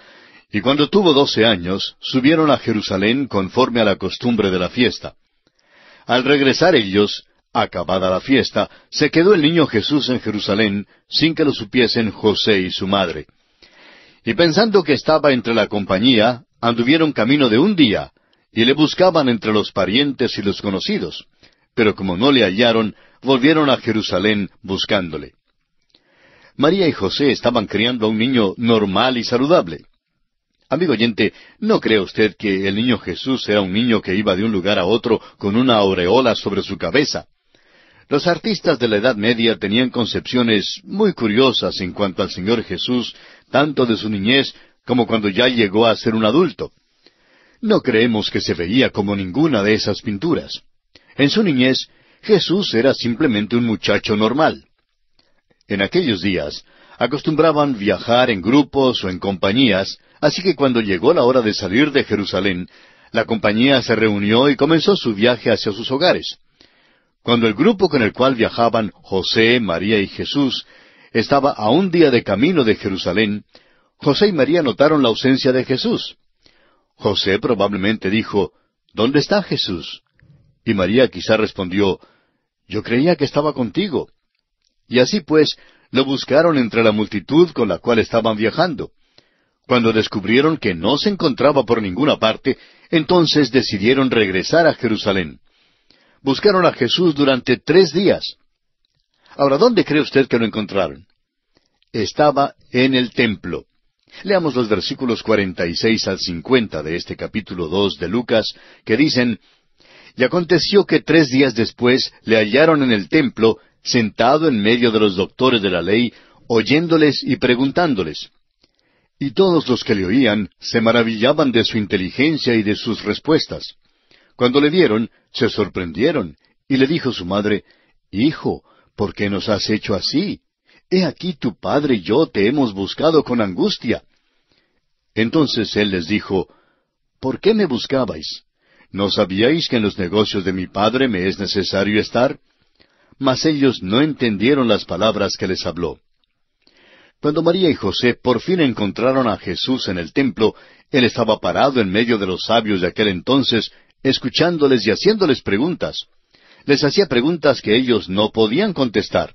y cuando tuvo 12 años, subieron a Jerusalén conforme a la costumbre de la fiesta. Al regresar ellos, acabada la fiesta, se quedó el niño Jesús en Jerusalén, sin que lo supiesen José y su madre. Y pensando que estaba entre la compañía, anduvieron camino de un día, y le buscaban entre los parientes y los conocidos. Pero como no le hallaron, volvieron a Jerusalén buscándole. María y José estaban criando a un niño normal y saludable. Amigo oyente, ¿no cree usted que el niño Jesús era un niño que iba de un lugar a otro con una aureola sobre su cabeza? Los artistas de la Edad Media tenían concepciones muy curiosas en cuanto al Señor Jesús, tanto de su niñez como cuando ya llegó a ser un adulto. No creemos que se veía como ninguna de esas pinturas. En su niñez, Jesús era simplemente un muchacho normal. En aquellos días, acostumbraban viajar en grupos o en compañías, así que cuando llegó la hora de salir de Jerusalén, la compañía se reunió y comenzó su viaje hacia sus hogares. Cuando el grupo con el cual viajaban José, María y Jesús estaba a un día de camino de Jerusalén, José y María notaron la ausencia de Jesús. José probablemente dijo, ¿dónde está Jesús? Y María quizá respondió, yo creía que estaba contigo. Y así pues, lo buscaron entre la multitud con la cual estaban viajando. Cuando descubrieron que no se encontraba por ninguna parte, entonces decidieron regresar a Jerusalén. Buscaron a Jesús durante 3 días. Ahora, ¿dónde cree usted que lo encontraron? Estaba en el templo. Leamos los versículos 46 al 50 de este capítulo 2 de Lucas, que dicen, y aconteció que 3 días después le hallaron en el templo, sentado en medio de los doctores de la ley, oyéndoles y preguntándoles. Y todos los que le oían se maravillaban de su inteligencia y de sus respuestas. Cuando le vieron, se sorprendieron, y le dijo su madre, Hijo, ¿por qué nos has hecho así? He aquí tu padre y yo te hemos buscado con angustia. Entonces él les dijo, ¿por qué me buscabais? ¿No sabíais que en los negocios de mi padre me es necesario estar? Mas ellos no entendieron las palabras que les habló. Cuando María y José por fin encontraron a Jesús en el templo, él estaba parado en medio de los sabios de aquel entonces, escuchándoles y haciéndoles preguntas. Les hacía preguntas que ellos no podían contestar.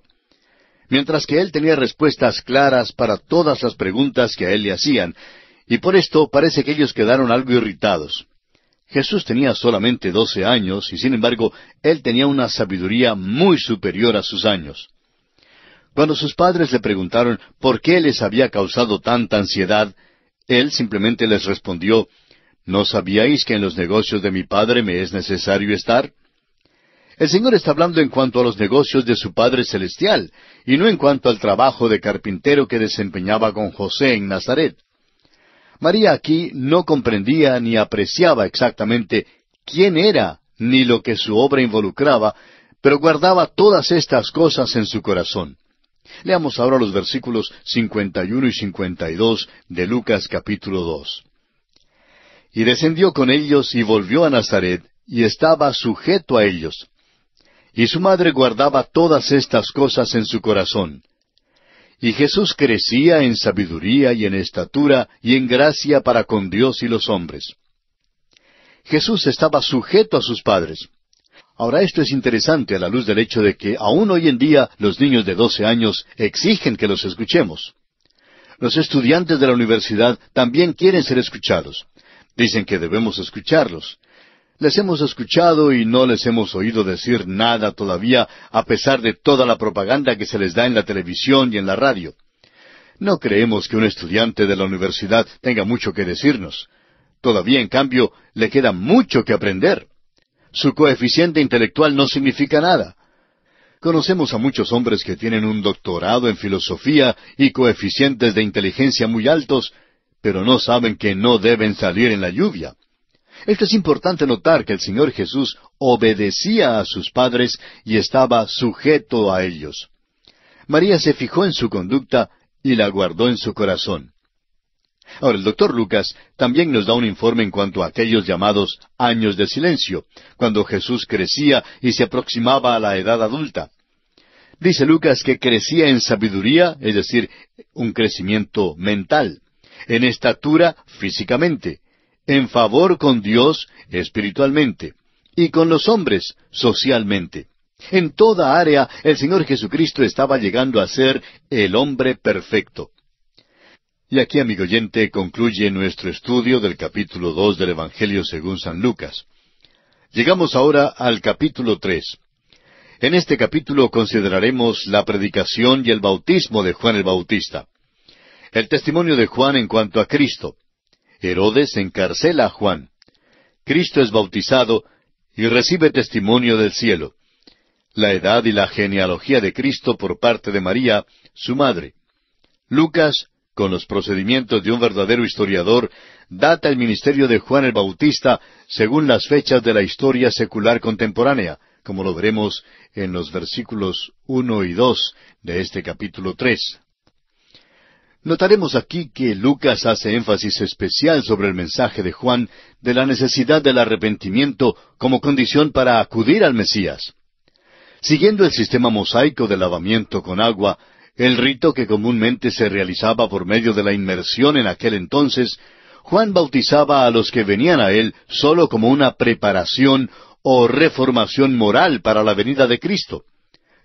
Mientras que él tenía respuestas claras para todas las preguntas que a él le hacían, y por esto parece que ellos quedaron algo irritados. Jesús tenía solamente 12 años, y sin embargo, él tenía una sabiduría muy superior a sus años. Cuando sus padres le preguntaron por qué les había causado tanta ansiedad, él simplemente les respondió, ¿no sabíais que en los negocios de mi Padre me es necesario estar? El Señor está hablando en cuanto a los negocios de su Padre Celestial, y no en cuanto al trabajo de carpintero que desempeñaba con José en Nazaret. María aquí no comprendía ni apreciaba exactamente quién era, ni lo que su obra involucraba, pero guardaba todas estas cosas en su corazón. Leamos ahora los versículos 51 y 52 de Lucas capítulo 2. Y descendió con ellos y volvió a Nazaret, y estaba sujeto a ellos. Y su madre guardaba todas estas cosas en su corazón. Y Jesús crecía en sabiduría y en estatura y en gracia para con Dios y los hombres. Jesús estaba sujeto a sus padres. Ahora esto es interesante a la luz del hecho de que aún hoy en día los niños de 12 años exigen que los escuchemos. Los estudiantes de la universidad también quieren ser escuchados. Dicen que debemos escucharlos. Les hemos escuchado y no les hemos oído decir nada todavía, a pesar de toda la propaganda que se les da en la televisión y en la radio. No creemos que un estudiante de la universidad tenga mucho que decirnos. Todavía, en cambio, le queda mucho que aprender. Su coeficiente intelectual no significa nada. Conocemos a muchos hombres que tienen un doctorado en filosofía y coeficientes de inteligencia muy altos, pero no saben que no deben salir en la lluvia. Esto es importante notar que el Señor Jesús obedecía a sus padres y estaba sujeto a ellos. María se fijó en su conducta y la guardó en su corazón. Ahora, el doctor Lucas también nos da un informe en cuanto a aquellos llamados años de silencio, cuando Jesús crecía y se aproximaba a la edad adulta. Dice Lucas que crecía en sabiduría, es decir, un crecimiento mental, en estatura físicamente, en favor con Dios espiritualmente, y con los hombres socialmente. En toda área el Señor Jesucristo estaba llegando a ser el hombre perfecto. Y aquí, amigo oyente, concluye nuestro estudio del capítulo 2 del Evangelio según San Lucas. Llegamos ahora al capítulo 3. En este capítulo consideraremos la predicación y el bautismo de Juan el Bautista. El testimonio de Juan en cuanto a Cristo. Herodes encarcela a Juan. Cristo es bautizado y recibe testimonio del cielo. La edad y la genealogía de Cristo por parte de María, su madre. Lucas, con los procedimientos de un verdadero historiador, data el ministerio de Juan el Bautista según las fechas de la historia secular contemporánea, como lo veremos en los versículos 1 y 2 de este capítulo 3. Notaremos aquí que Lucas hace énfasis especial sobre el mensaje de Juan de la necesidad del arrepentimiento como condición para acudir al Mesías. Siguiendo el sistema mosaico de lavamiento con agua, el rito que comúnmente se realizaba por medio de la inmersión en aquel entonces, Juan bautizaba a los que venían a él sólo como una preparación o reformación moral para la venida de Cristo.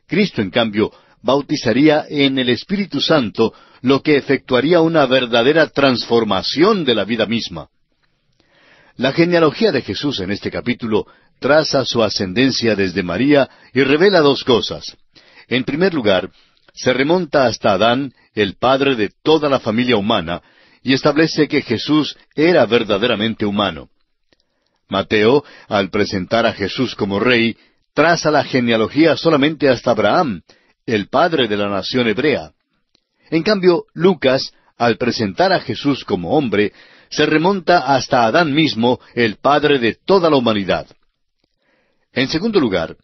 Cristo, en cambio, bautizaría en el Espíritu Santo, lo que efectuaría una verdadera transformación de la vida misma. La genealogía de Jesús en este capítulo traza su ascendencia desde María y revela dos cosas. En primer lugar, se remonta hasta Adán, el padre de toda la familia humana, y establece que Jesús era verdaderamente humano. Mateo, al presentar a Jesús como rey, traza la genealogía solamente hasta Abraham, el padre de la nación hebrea. En cambio, Lucas, al presentar a Jesús como hombre, se remonta hasta Adán mismo, el padre de toda la humanidad. En segundo lugar,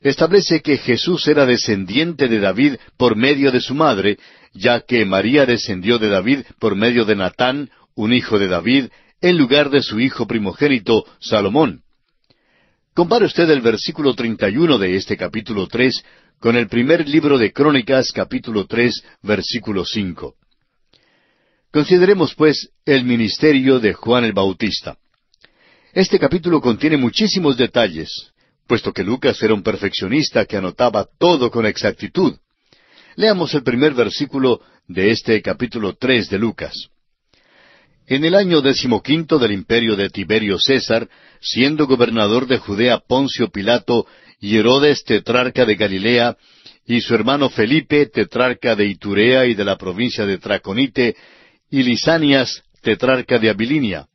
establece que Jesús era descendiente de David por medio de su madre, ya que María descendió de David por medio de Natán, un hijo de David, en lugar de su hijo primogénito, Salomón. Compare usted el versículo 31 de este capítulo 3 con el primer libro de Crónicas, capítulo 3, versículo 5. Consideremos, pues, el ministerio de Juan el Bautista. Este capítulo contiene muchísimos detalles, puesto que Lucas era un perfeccionista que anotaba todo con exactitud. Leamos el primer versículo de este capítulo 3 de Lucas. En el año 15 del imperio de Tiberio César, siendo gobernador de Judea Poncio Pilato, y Herodes tetrarca de Galilea, y su hermano Felipe tetrarca de Iturea y de la provincia de Traconite, y Lisanias tetrarca de Abilinia.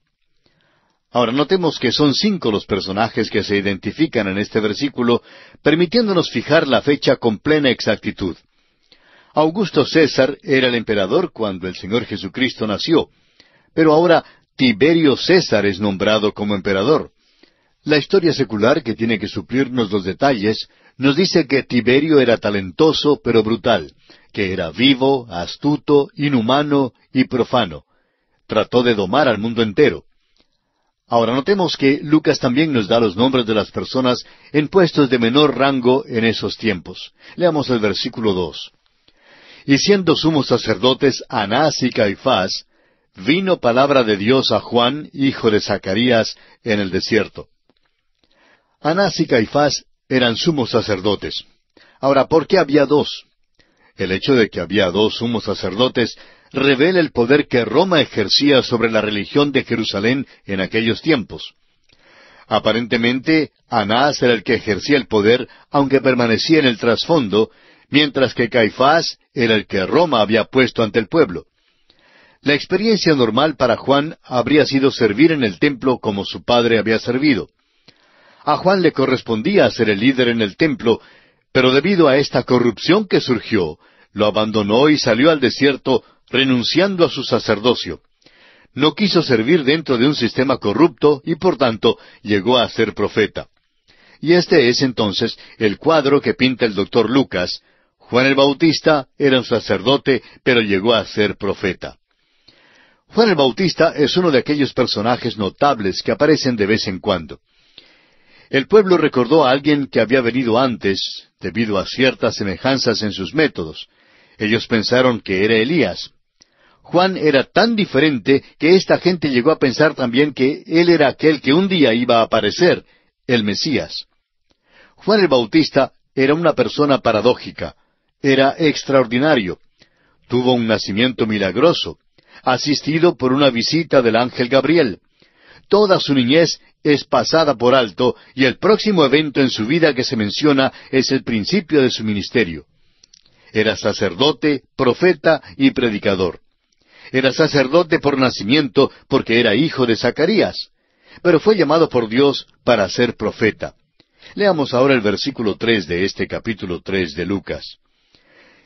Ahora notemos que son 5 los personajes que se identifican en este versículo, permitiéndonos fijar la fecha con plena exactitud. Augusto César era el emperador cuando el Señor Jesucristo nació, pero ahora Tiberio César es nombrado como emperador. La historia secular, que tiene que suplirnos los detalles, nos dice que Tiberio era talentoso pero brutal, que era vivo, astuto, inhumano y profano. Trató de domar al mundo entero. Ahora notemos que Lucas también nos da los nombres de las personas en puestos de menor rango en esos tiempos. Leamos el versículo 2. Y siendo sumos sacerdotes Anás y Caifás, vino palabra de Dios a Juan, hijo de Zacarías, en el desierto. Anás y Caifás eran sumos sacerdotes. Ahora, ¿por qué había dos? El hecho de que había dos sumos sacerdotes revela el poder que Roma ejercía sobre la religión de Jerusalén en aquellos tiempos. Aparentemente, Anás era el que ejercía el poder, aunque permanecía en el trasfondo, mientras que Caifás era el que Roma había puesto ante el pueblo. La experiencia normal para Juan habría sido servir en el templo como su padre había servido. A Juan le correspondía ser el líder en el templo, pero debido a esta corrupción que surgió, lo abandonó y salió al desierto renunciando a su sacerdocio. No quiso servir dentro de un sistema corrupto y por tanto llegó a ser profeta. Y este es entonces el cuadro que pinta el doctor Lucas. Juan el Bautista era un sacerdote, pero llegó a ser profeta. Juan el Bautista es uno de aquellos personajes notables que aparecen de vez en cuando. El pueblo recordó a alguien que había venido antes, debido a ciertas semejanzas en sus métodos. Ellos pensaron que era Elías. Juan era tan diferente que esta gente llegó a pensar también que él era aquel que un día iba a aparecer, el Mesías. Juan el Bautista era una persona paradójica, era extraordinario, tuvo un nacimiento milagroso, asistido por una visita del ángel Gabriel. Toda su niñez es pasada por alto y el próximo evento en su vida que se menciona es el principio de su ministerio. Era sacerdote, profeta y predicador. Era sacerdote por nacimiento porque era hijo de Zacarías, pero fue llamado por Dios para ser profeta. Leamos ahora el versículo 3 de este capítulo 3 de Lucas.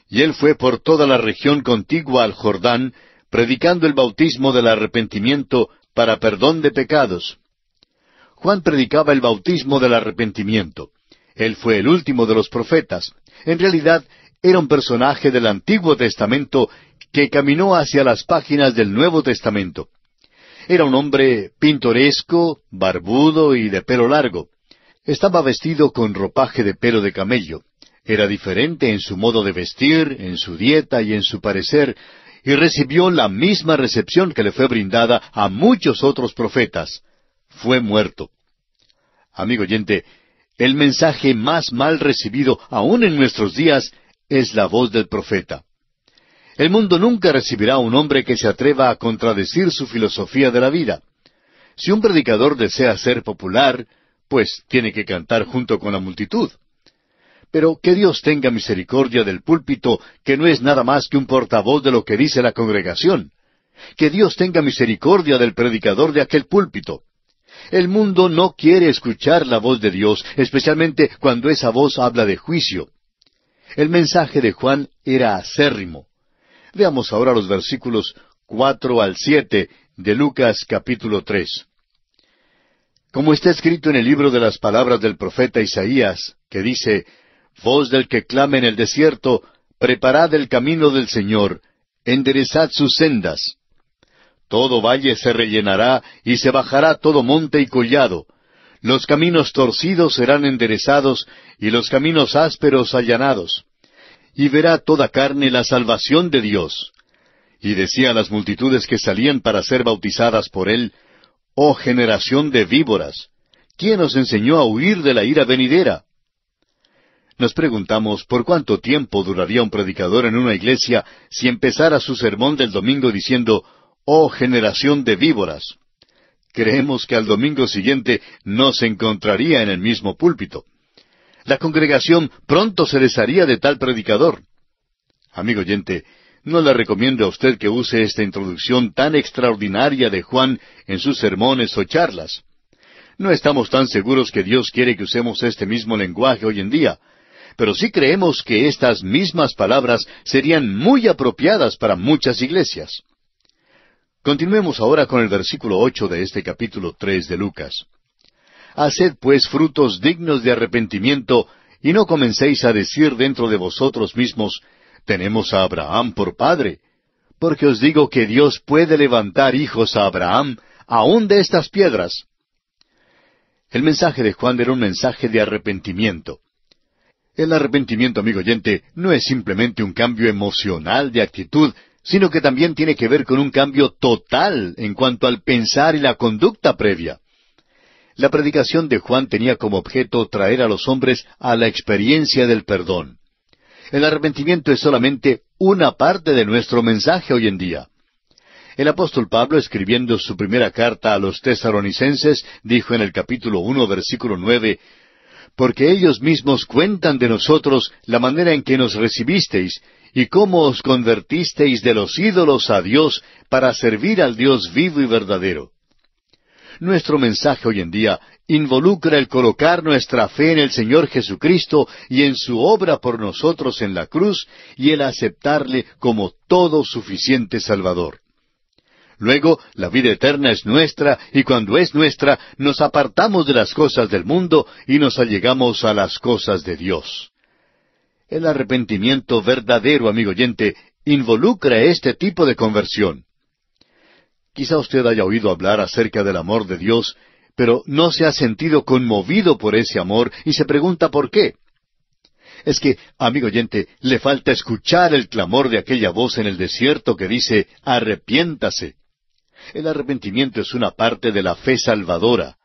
Y él fue por toda la región contigua al Jordán, predicando el bautismo del arrepentimiento para perdón de pecados. Juan predicaba el bautismo del arrepentimiento. Él fue el último de los profetas. En realidad, era un personaje del Antiguo Testamento que caminó hacia las páginas del Nuevo Testamento. Era un hombre pintoresco, barbudo y de pelo largo. Estaba vestido con ropaje de pelo de camello. Era diferente en su modo de vestir, en su dieta y en su parecer, y recibió la misma recepción que le fue brindada a muchos otros profetas. Fue muerto. Amigo oyente, el mensaje más mal recibido aún en nuestros días es la voz del profeta. El mundo nunca recibirá a un hombre que se atreva a contradecir su filosofía de la vida. Si un predicador desea ser popular, pues tiene que cantar junto con la multitud. Pero que Dios tenga misericordia del púlpito, que no es nada más que un portavoz de lo que dice la congregación. Que Dios tenga misericordia del predicador de aquel púlpito. El mundo no quiere escuchar la voz de Dios, especialmente cuando esa voz habla de juicio. El mensaje de Juan era acérrimo. Veamos ahora los versículos 4 al 7 de Lucas capítulo 3. Como está escrito en el libro de las palabras del profeta Isaías, que dice: Voz del que clama en el desierto, preparad el camino del Señor, enderezad sus sendas. Todo valle se rellenará, y se bajará todo monte y collado. Los caminos torcidos serán enderezados, y los caminos ásperos allanados. Y verá toda carne la salvación de Dios. Y decía a las multitudes que salían para ser bautizadas por él: Oh generación de víboras, ¿quién os enseñó a huir de la ira venidera? Nos preguntamos por cuánto tiempo duraría un predicador en una iglesia si empezara su sermón del domingo diciendo: Oh generación de víboras. Creemos que al domingo siguiente no se encontraría en el mismo púlpito. La congregación pronto se desharía de tal predicador. Amigo oyente, no le recomiendo a usted que use esta introducción tan extraordinaria de Juan en sus sermones o charlas. No estamos tan seguros que Dios quiere que usemos este mismo lenguaje hoy en día, pero sí creemos que estas mismas palabras serían muy apropiadas para muchas iglesias. Continuemos ahora con el versículo 8 de este capítulo 3 de Lucas. Haced pues frutos dignos de arrepentimiento, y no comencéis a decir dentro de vosotros mismos: tenemos a Abraham por padre. Porque os digo que Dios puede levantar hijos a Abraham, aun de estas piedras. El mensaje de Juan era un mensaje de arrepentimiento. El arrepentimiento, amigo oyente, no es simplemente un cambio emocional de actitud, sino que también tiene que ver con un cambio total en cuanto al pensar y la conducta previa. La predicación de Juan tenía como objeto traer a los hombres a la experiencia del perdón. El arrepentimiento es solamente una parte de nuestro mensaje hoy en día. El apóstol Pablo, escribiendo su primera carta a los tesalonicenses, dijo en el capítulo 1, versículo 9, «Porque ellos mismos cuentan de nosotros la manera en que nos recibisteis, y cómo os convertisteis de los ídolos a Dios para servir al Dios vivo y verdadero». Nuestro mensaje hoy en día involucra el colocar nuestra fe en el Señor Jesucristo y en su obra por nosotros en la cruz y el aceptarle como todo suficiente Salvador. Luego, la vida eterna es nuestra, y cuando es nuestra, nos apartamos de las cosas del mundo y nos allegamos a las cosas de Dios. El arrepentimiento verdadero, amigo oyente, involucra este tipo de conversión. Quizá usted haya oído hablar acerca del amor de Dios, pero no se ha sentido conmovido por ese amor y se pregunta por qué. Es que, amigo oyente, le falta escuchar el clamor de aquella voz en el desierto que dice, «Arrepiéntase». El arrepentimiento es una parte de la fe salvadora.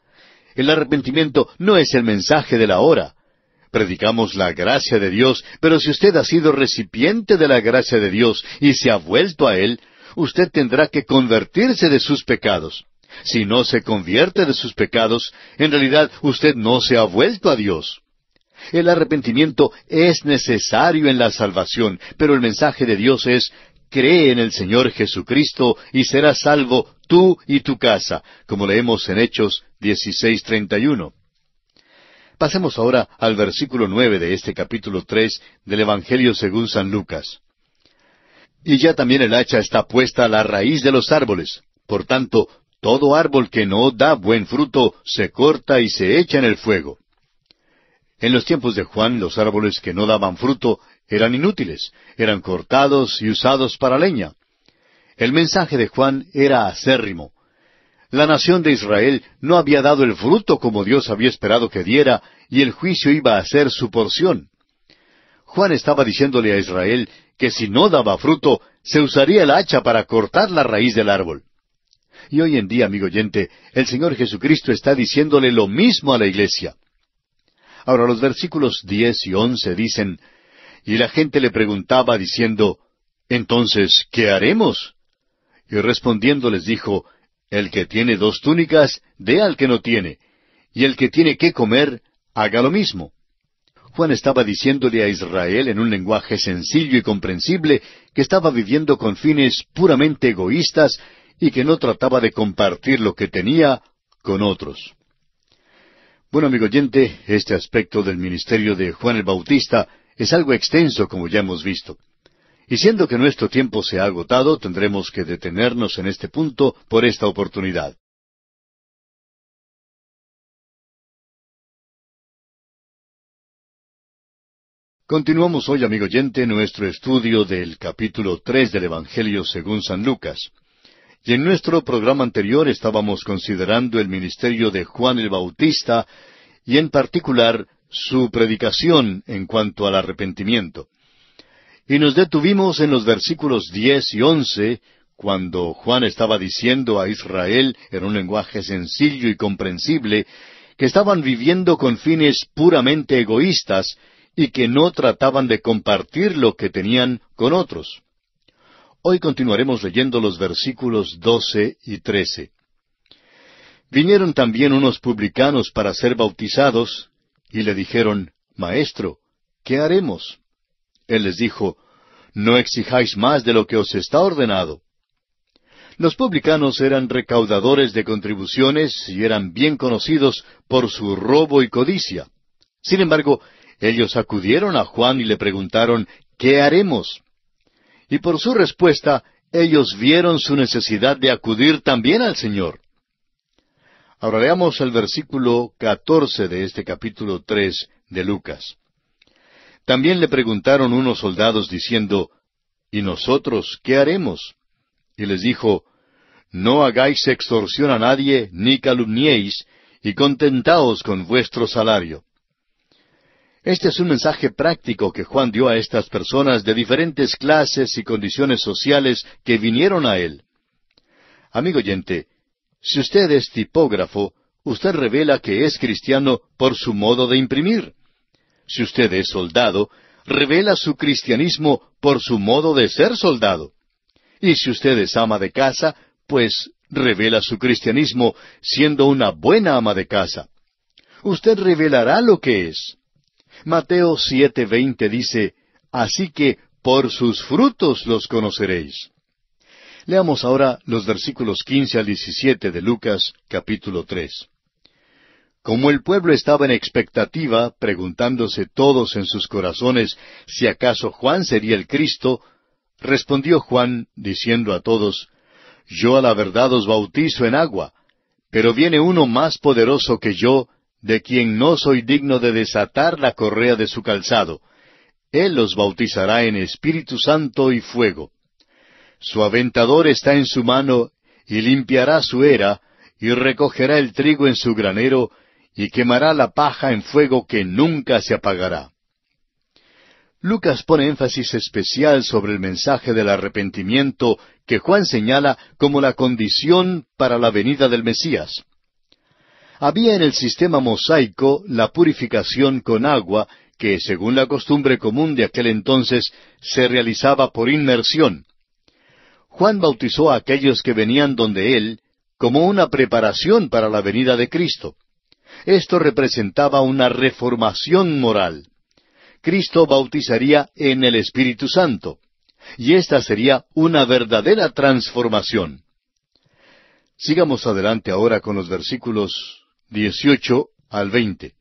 El arrepentimiento no es el mensaje de la hora. Predicamos la gracia de Dios, pero si usted ha sido recipiente de la gracia de Dios y se ha vuelto a Él, usted tendrá que convertirse de sus pecados. Si no se convierte de sus pecados, en realidad usted no se ha vuelto a Dios. El arrepentimiento es necesario en la salvación, pero el mensaje de Dios es, cree en el Señor Jesucristo y serás salvo tú y tu casa, como leemos en Hechos 16:31. Pasemos ahora al versículo 9 de este capítulo 3 del Evangelio según San Lucas. Y ya también el hacha está puesta a la raíz de los árboles. Por tanto, todo árbol que no da buen fruto se corta y se echa en el fuego. En los tiempos de Juan, los árboles que no daban fruto eran inútiles, eran cortados y usados para leña. El mensaje de Juan era acérrimo. La nación de Israel no había dado el fruto como Dios había esperado que diera, y el juicio iba a ser su porción. Juan estaba diciéndole a Israel que si no daba fruto, se usaría el hacha para cortar la raíz del árbol. Y hoy en día, amigo oyente, el Señor Jesucristo está diciéndole lo mismo a la iglesia. Ahora, los versículos 10 y 11 dicen, «Y la gente le preguntaba diciendo, «Entonces, ¿qué haremos?» Y respondiendo les dijo, «El que tiene 2 túnicas, dé al que no tiene, y el que tiene que comer, haga lo mismo». Juan estaba diciéndole a Israel en un lenguaje sencillo y comprensible que estaba viviendo con fines puramente egoístas y que no trataba de compartir lo que tenía con otros. Bueno, amigo oyente, este aspecto del ministerio de Juan el Bautista es algo extenso, como ya hemos visto. Y siendo que nuestro tiempo se ha agotado, tendremos que detenernos en este punto por esta oportunidad. Continuamos hoy, amigo oyente, nuestro estudio del capítulo 3 del Evangelio según San Lucas. Y en nuestro programa anterior estábamos considerando el ministerio de Juan el Bautista y en particular su predicación en cuanto al arrepentimiento. Y nos detuvimos en los versículos 10 y 11, cuando Juan estaba diciendo a Israel, en un lenguaje sencillo y comprensible, que estaban viviendo con fines puramente egoístas y que no trataban de compartir lo que tenían con otros. Hoy continuaremos leyendo los versículos 12 y 13. Vinieron también unos publicanos para ser bautizados, y le dijeron, «Maestro, ¿qué haremos?» Él les dijo, «No exijáis más de lo que os está ordenado». Los publicanos eran recaudadores de contribuciones y eran bien conocidos por su robo y codicia. Sin embargo, ellos acudieron a Juan y le preguntaron, «¿Qué haremos?» Y por su respuesta, ellos vieron su necesidad de acudir también al Señor. Ahora leamos el versículo 14 de este capítulo 3 de Lucas. También le preguntaron unos soldados diciendo, «¿Y nosotros qué haremos?» Y les dijo, «No hagáis extorsión a nadie, ni calumniéis, y contentaos con vuestro salario». Este es un mensaje práctico que Juan dio a estas personas de diferentes clases y condiciones sociales que vinieron a él. Amigo oyente, si usted es tipógrafo, usted revela que es cristiano por su modo de imprimir. Si usted es soldado, revela su cristianismo por su modo de ser soldado. Y si usted es ama de casa, pues revela su cristianismo siendo una buena ama de casa. Usted revelará lo que es. Mateo 7:20 dice, así que por sus frutos los conoceréis. Leamos ahora los versículos 15 al 17 de Lucas, capítulo 3. Como el pueblo estaba en expectativa, preguntándose todos en sus corazones si acaso Juan sería el Cristo, respondió Juan, diciendo a todos, yo a la verdad os bautizo en agua, pero viene uno más poderoso que yo, de quien no soy digno de desatar la correa de su calzado. Él los bautizará en Espíritu Santo y fuego. Su aventador está en su mano, y limpiará su era, y recogerá el trigo en su granero, y quemará la paja en fuego que nunca se apagará. Lucas pone énfasis especial sobre el mensaje del arrepentimiento que Juan señala como la condición para la venida del Mesías. Había en el sistema mosaico la purificación con agua, que según la costumbre común de aquel entonces se realizaba por inmersión. Juan bautizó a aquellos que venían donde él como una preparación para la venida de Cristo. Esto representaba una reformación moral. Cristo bautizaría en el Espíritu Santo, y esta sería una verdadera transformación. Sigamos adelante ahora con los versículos 18 al 20.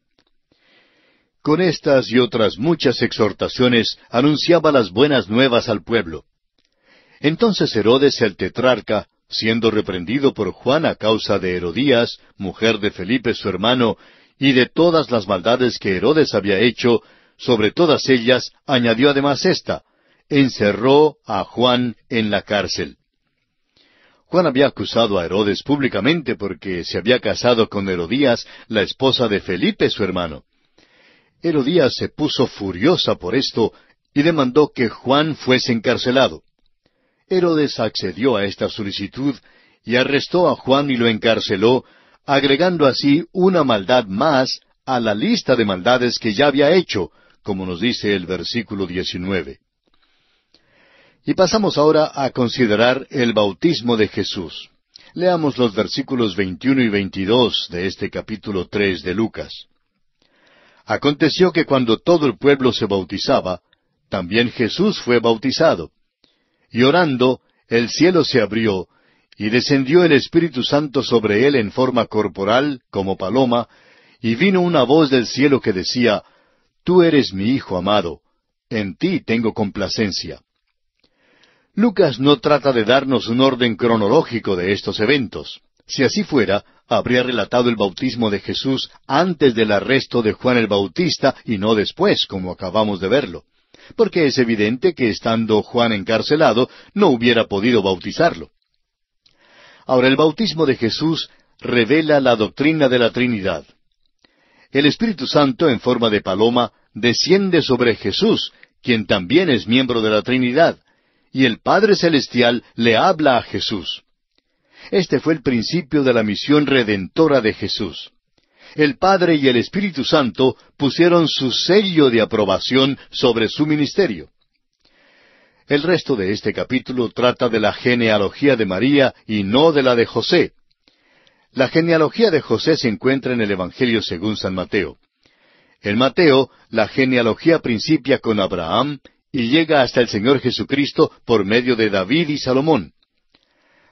Con estas y otras muchas exhortaciones anunciaba las buenas nuevas al pueblo. Entonces Herodes el tetrarca, siendo reprendido por Juan a causa de Herodías, mujer de Felipe su hermano, y de todas las maldades que Herodes había hecho, sobre todas ellas añadió además esta, encerró a Juan en la cárcel. Juan había acusado a Herodes públicamente porque se había casado con Herodías, la esposa de Felipe su hermano. Herodías se puso furiosa por esto y demandó que Juan fuese encarcelado. Herodes accedió a esta solicitud y arrestó a Juan y lo encarceló, agregando así una maldad más a la lista de maldades que ya había hecho, como nos dice el versículo 19. Y pasamos ahora a considerar el bautismo de Jesús. Leamos los versículos 21 y 22 de este capítulo 3 de Lucas. Aconteció que cuando todo el pueblo se bautizaba, también Jesús fue bautizado. Y orando, el cielo se abrió, y descendió el Espíritu Santo sobre él en forma corporal, como paloma, y vino una voz del cielo que decía, Tú eres mi Hijo amado, en ti tengo complacencia. Lucas no trata de darnos un orden cronológico de estos eventos. Si así fuera, habría relatado el bautismo de Jesús antes del arresto de Juan el Bautista y no después, como acabamos de verlo. Porque es evidente que estando Juan encarcelado, no hubiera podido bautizarlo. Ahora, el bautismo de Jesús revela la doctrina de la Trinidad. El Espíritu Santo, en forma de paloma, desciende sobre Jesús, quien también es miembro de la Trinidad, y el Padre Celestial le habla a Jesús. Este fue el principio de la misión redentora de Jesús. El Padre y el Espíritu Santo pusieron su sello de aprobación sobre su ministerio. El resto de este capítulo trata de la genealogía de María y no de la de José. La genealogía de José se encuentra en el Evangelio según San Mateo. En Mateo, la genealogía principia con Abraham y llega hasta el Señor Jesucristo por medio de David y Salomón.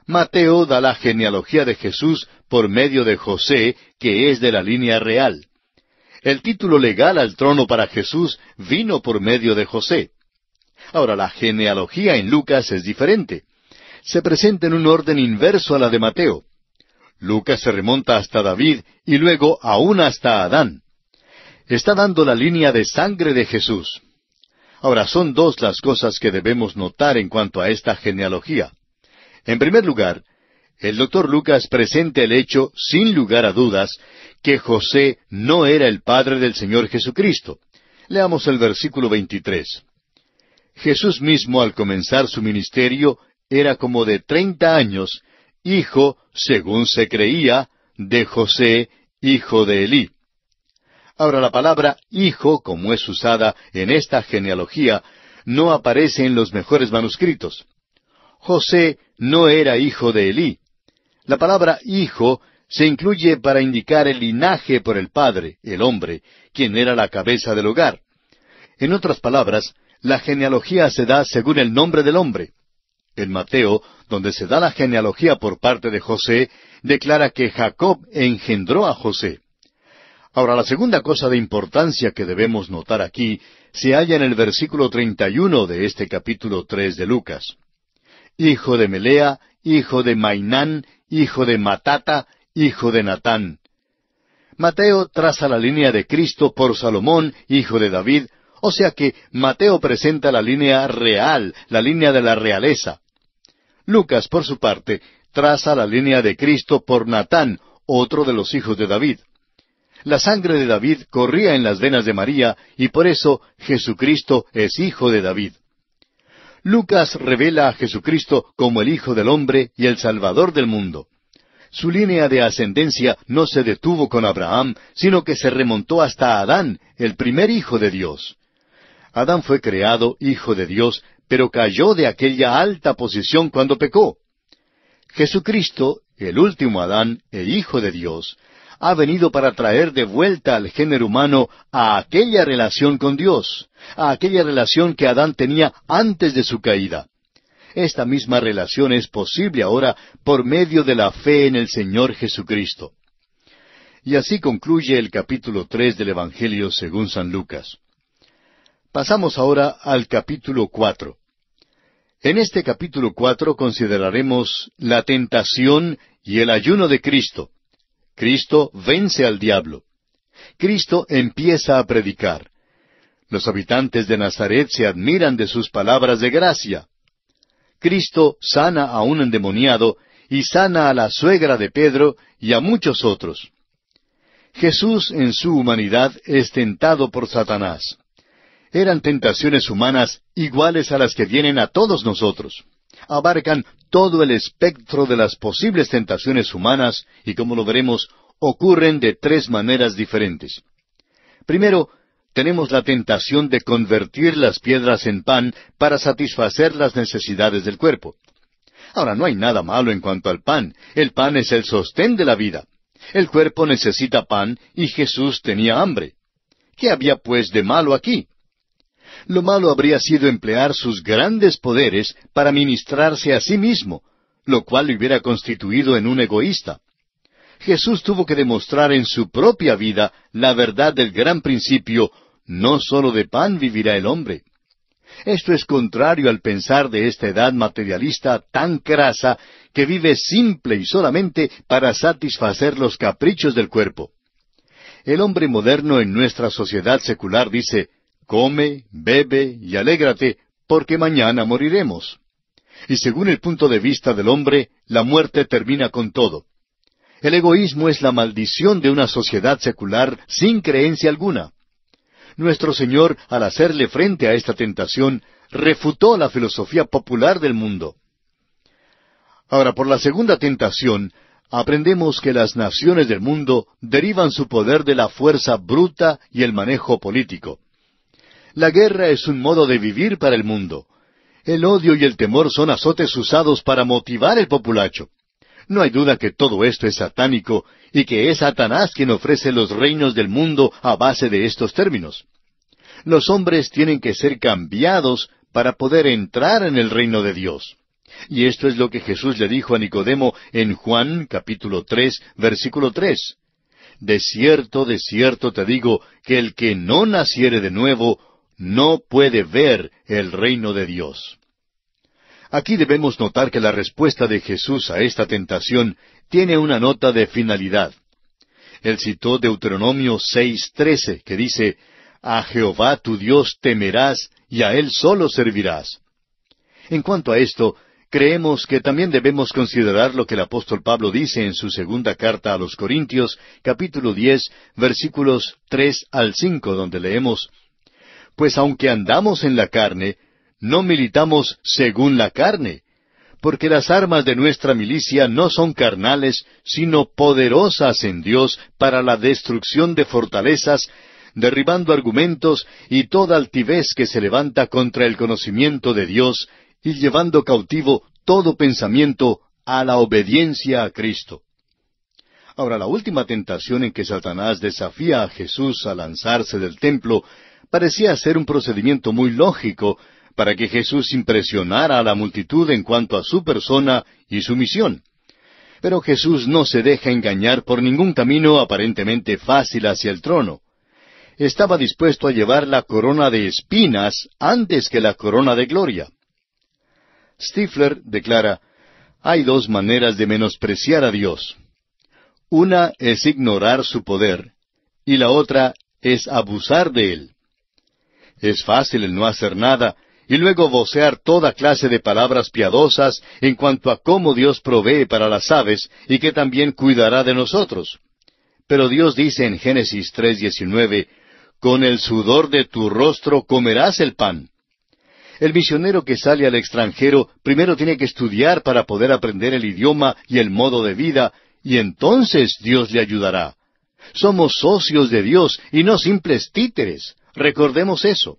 Mateo da la genealogía de Jesús por medio de José, que es de la línea real. El título legal al trono para Jesús vino por medio de José. Ahora, la genealogía en Lucas es diferente. Se presenta en un orden inverso a la de Mateo. Lucas se remonta hasta David y luego aún hasta Adán. Está dando la línea de sangre de Jesús. Ahora, son dos las cosas que debemos notar en cuanto a esta genealogía. En primer lugar, el doctor Lucas presenta el hecho, sin lugar a dudas, que José no era el padre del Señor Jesucristo. Leamos el versículo 23. Jesús mismo, al comenzar su ministerio, era como de 30 años, hijo, según se creía, de José, hijo de Elí. Ahora, la palabra hijo, como es usada en esta genealogía, no aparece en los mejores manuscritos. José no era hijo de Elí. La palabra hijo se incluye para indicar el linaje por el padre, el hombre, quien era la cabeza del hogar. En otras palabras, la genealogía se da según el nombre del hombre. En Mateo, donde se da la genealogía por parte de José, declara que Jacob engendró a José. Ahora, la segunda cosa de importancia que debemos notar aquí se halla en el versículo 31 de este capítulo 3 de Lucas. Hijo de Melea, hijo de Mainán, hijo de Matata, hijo de Natán. Mateo traza la línea de Cristo por Salomón, hijo de David, o sea que Mateo presenta la línea real, la línea de la realeza. Lucas, por su parte, traza la línea de Cristo por Natán, otro de los hijos de David. La sangre de David corría en las venas de María, y por eso Jesucristo es hijo de David. Lucas revela a Jesucristo como el Hijo del Hombre y el Salvador del mundo. Su línea de ascendencia no se detuvo con Abraham, sino que se remontó hasta Adán, el primer hijo de Dios. Adán fue creado hijo de Dios, pero cayó de aquella alta posición cuando pecó. Jesucristo, el último Adán e hijo de Dios, ha venido para traer de vuelta al género humano a aquella relación con Dios, a aquella relación que Adán tenía antes de su caída. Esta misma relación es posible ahora por medio de la fe en el Señor Jesucristo. Y así concluye el capítulo 3 del Evangelio según San Lucas. Pasamos ahora al capítulo 4. En este capítulo 4 consideraremos la tentación y el ayuno de Cristo. Cristo vence al diablo. Cristo empieza a predicar. Los habitantes de Nazaret se admiran de sus palabras de gracia. Cristo sana a un endemoniado y sana a la suegra de Pedro y a muchos otros. Jesús en su humanidad es tentado por Satanás. Eran tentaciones humanas iguales a las que vienen a todos nosotros. Abarcan todo el espectro de las posibles tentaciones humanas y, como lo veremos, ocurren de tres maneras diferentes. Primero, tenemos la tentación de convertir las piedras en pan para satisfacer las necesidades del cuerpo. Ahora, no hay nada malo en cuanto al pan. El pan es el sostén de la vida. El cuerpo necesita pan y Jesús tenía hambre. ¿Qué había pues de malo aquí? Lo malo habría sido emplear sus grandes poderes para ministrarse a sí mismo, lo cual le hubiera constituido en un egoísta. Jesús tuvo que demostrar en su propia vida la verdad del gran principio, no sólo de pan vivirá el hombre. Esto es contrario al pensar de esta edad materialista tan crasa que vive simple y solamente para satisfacer los caprichos del cuerpo. El hombre moderno en nuestra sociedad secular dice, come, bebe y alégrate, porque mañana moriremos. Y según el punto de vista del hombre, la muerte termina con todo. El egoísmo es la maldición de una sociedad secular sin creencia alguna. Nuestro Señor, al hacerle frente a esta tentación, refutó la filosofía popular del mundo. Ahora, por la segunda tentación, aprendemos que las naciones del mundo derivan su poder de la fuerza bruta y el manejo político. La guerra es un modo de vivir para el mundo. El odio y el temor son azotes usados para motivar el populacho. No hay duda que todo esto es satánico y que es Satanás quien ofrece los reinos del mundo a base de estos términos. Los hombres tienen que ser cambiados para poder entrar en el reino de Dios. Y esto es lo que Jesús le dijo a Nicodemo en Juan capítulo 3, versículo 3. De cierto te digo, que el que no naciere de nuevo, no puede ver el reino de Dios. Aquí debemos notar que la respuesta de Jesús a esta tentación tiene una nota de finalidad. Él citó Deuteronomio 6:13, que dice, a Jehová tu Dios temerás, y a Él solo servirás. En cuanto a esto, creemos que también debemos considerar lo que el apóstol Pablo dice en su segunda carta a los Corintios, capítulo 10, versículos 3 al 5, donde leemos, Pues aunque andamos en la carne, no militamos según la carne, porque las armas de nuestra milicia no son carnales, sino poderosas en Dios para la destrucción de fortalezas, derribando argumentos y toda altivez que se levanta contra el conocimiento de Dios, y llevando cautivo todo pensamiento a la obediencia a Cristo. Ahora, la última tentación en que Satanás desafía a Jesús a lanzarse del templo parecía ser un procedimiento muy lógico para que Jesús impresionara a la multitud en cuanto a su persona y su misión. Pero Jesús no se deja engañar por ningún camino aparentemente fácil hacia el trono. Estaba dispuesto a llevar la corona de espinas antes que la corona de gloria. Stifler declara, hay dos maneras de menospreciar a Dios. Una es ignorar su poder, y la otra es abusar de él. Es fácil el no hacer nada, y luego vocear toda clase de palabras piadosas en cuanto a cómo Dios provee para las aves y que también cuidará de nosotros. Pero Dios dice en Génesis 3:19, con el sudor de tu rostro comerás el pan. El misionero que sale al extranjero primero tiene que estudiar para poder aprender el idioma y el modo de vida, y entonces Dios le ayudará. Somos socios de Dios y no simples títeres. Recordemos eso.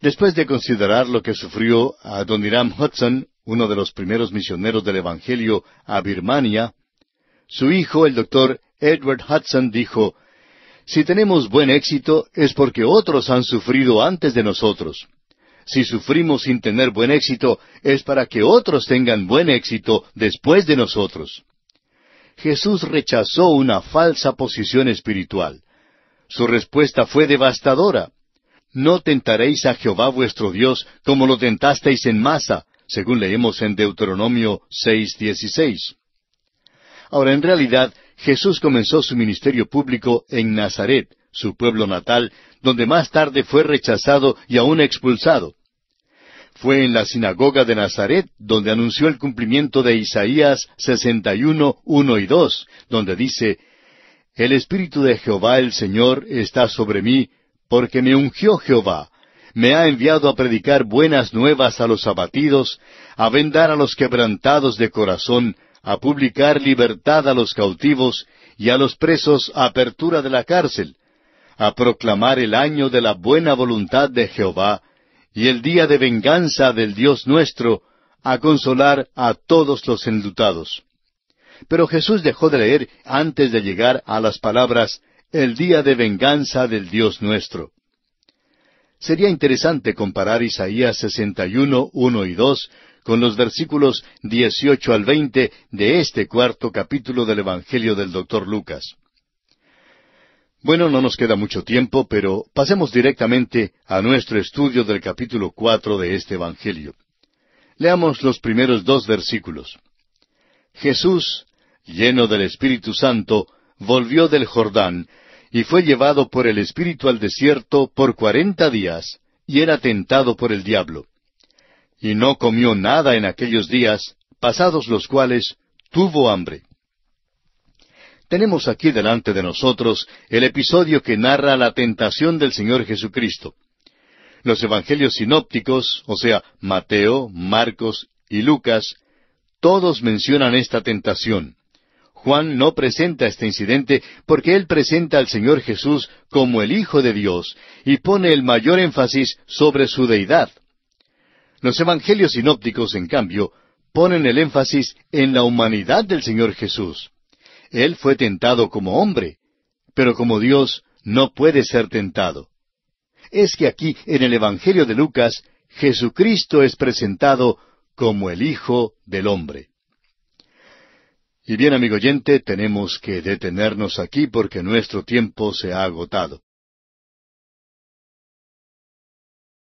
Después de considerar lo que sufrió Adoniram Hudson, uno de los primeros misioneros del Evangelio a Birmania, su hijo, el doctor Edward Hudson, dijo, si tenemos buen éxito es porque otros han sufrido antes de nosotros. Si sufrimos sin tener buen éxito es para que otros tengan buen éxito después de nosotros. Jesús rechazó una falsa posición espiritual. Su respuesta fue devastadora. No tentaréis a Jehová vuestro Dios como lo tentasteis en Masa, según leemos en Deuteronomio 6:16. Ahora, en realidad, Jesús comenzó su ministerio público en Nazaret, su pueblo natal, donde más tarde fue rechazado y aún expulsado. Fue en la sinagoga de Nazaret donde anunció el cumplimiento de Isaías 61:1 y 2, donde dice, el Espíritu de Jehová el Señor está sobre mí, porque me ungió Jehová, me ha enviado a predicar buenas nuevas a los abatidos, a vendar a los quebrantados de corazón, a publicar libertad a los cautivos, y a los presos apertura de la cárcel, a proclamar el año de la buena voluntad de Jehová, y el día de venganza del Dios nuestro, a consolar a todos los enlutados. Pero Jesús dejó de leer antes de llegar a las palabras, el día de venganza del Dios nuestro. Sería interesante comparar Isaías 61:1 y 2 con los versículos 18 al 20 de este cuarto capítulo del Evangelio del Dr. Lucas. Bueno, no nos queda mucho tiempo, pero pasemos directamente a nuestro estudio del capítulo 4 de este Evangelio. Leamos los primeros 2 versículos. Jesús, lleno del Espíritu Santo, volvió del Jordán, y fue llevado por el Espíritu al desierto por 40 días, y era tentado por el diablo. Y no comió nada en aquellos días, pasados los cuales tuvo hambre. Tenemos aquí delante de nosotros el episodio que narra la tentación del Señor Jesucristo. Los evangelios sinópticos, o sea, Mateo, Marcos y Lucas, todos mencionan esta tentación. Juan no presenta este incidente porque él presenta al Señor Jesús como el Hijo de Dios y pone el mayor énfasis sobre su deidad. Los evangelios sinópticos, en cambio, ponen el énfasis en la humanidad del Señor Jesús. Él fue tentado como hombre, pero como Dios no puede ser tentado. Es que aquí, en el Evangelio de Lucas, Jesucristo es presentado como el Hijo del Hombre. Y bien, amigo oyente, tenemos que detenernos aquí porque nuestro tiempo se ha agotado.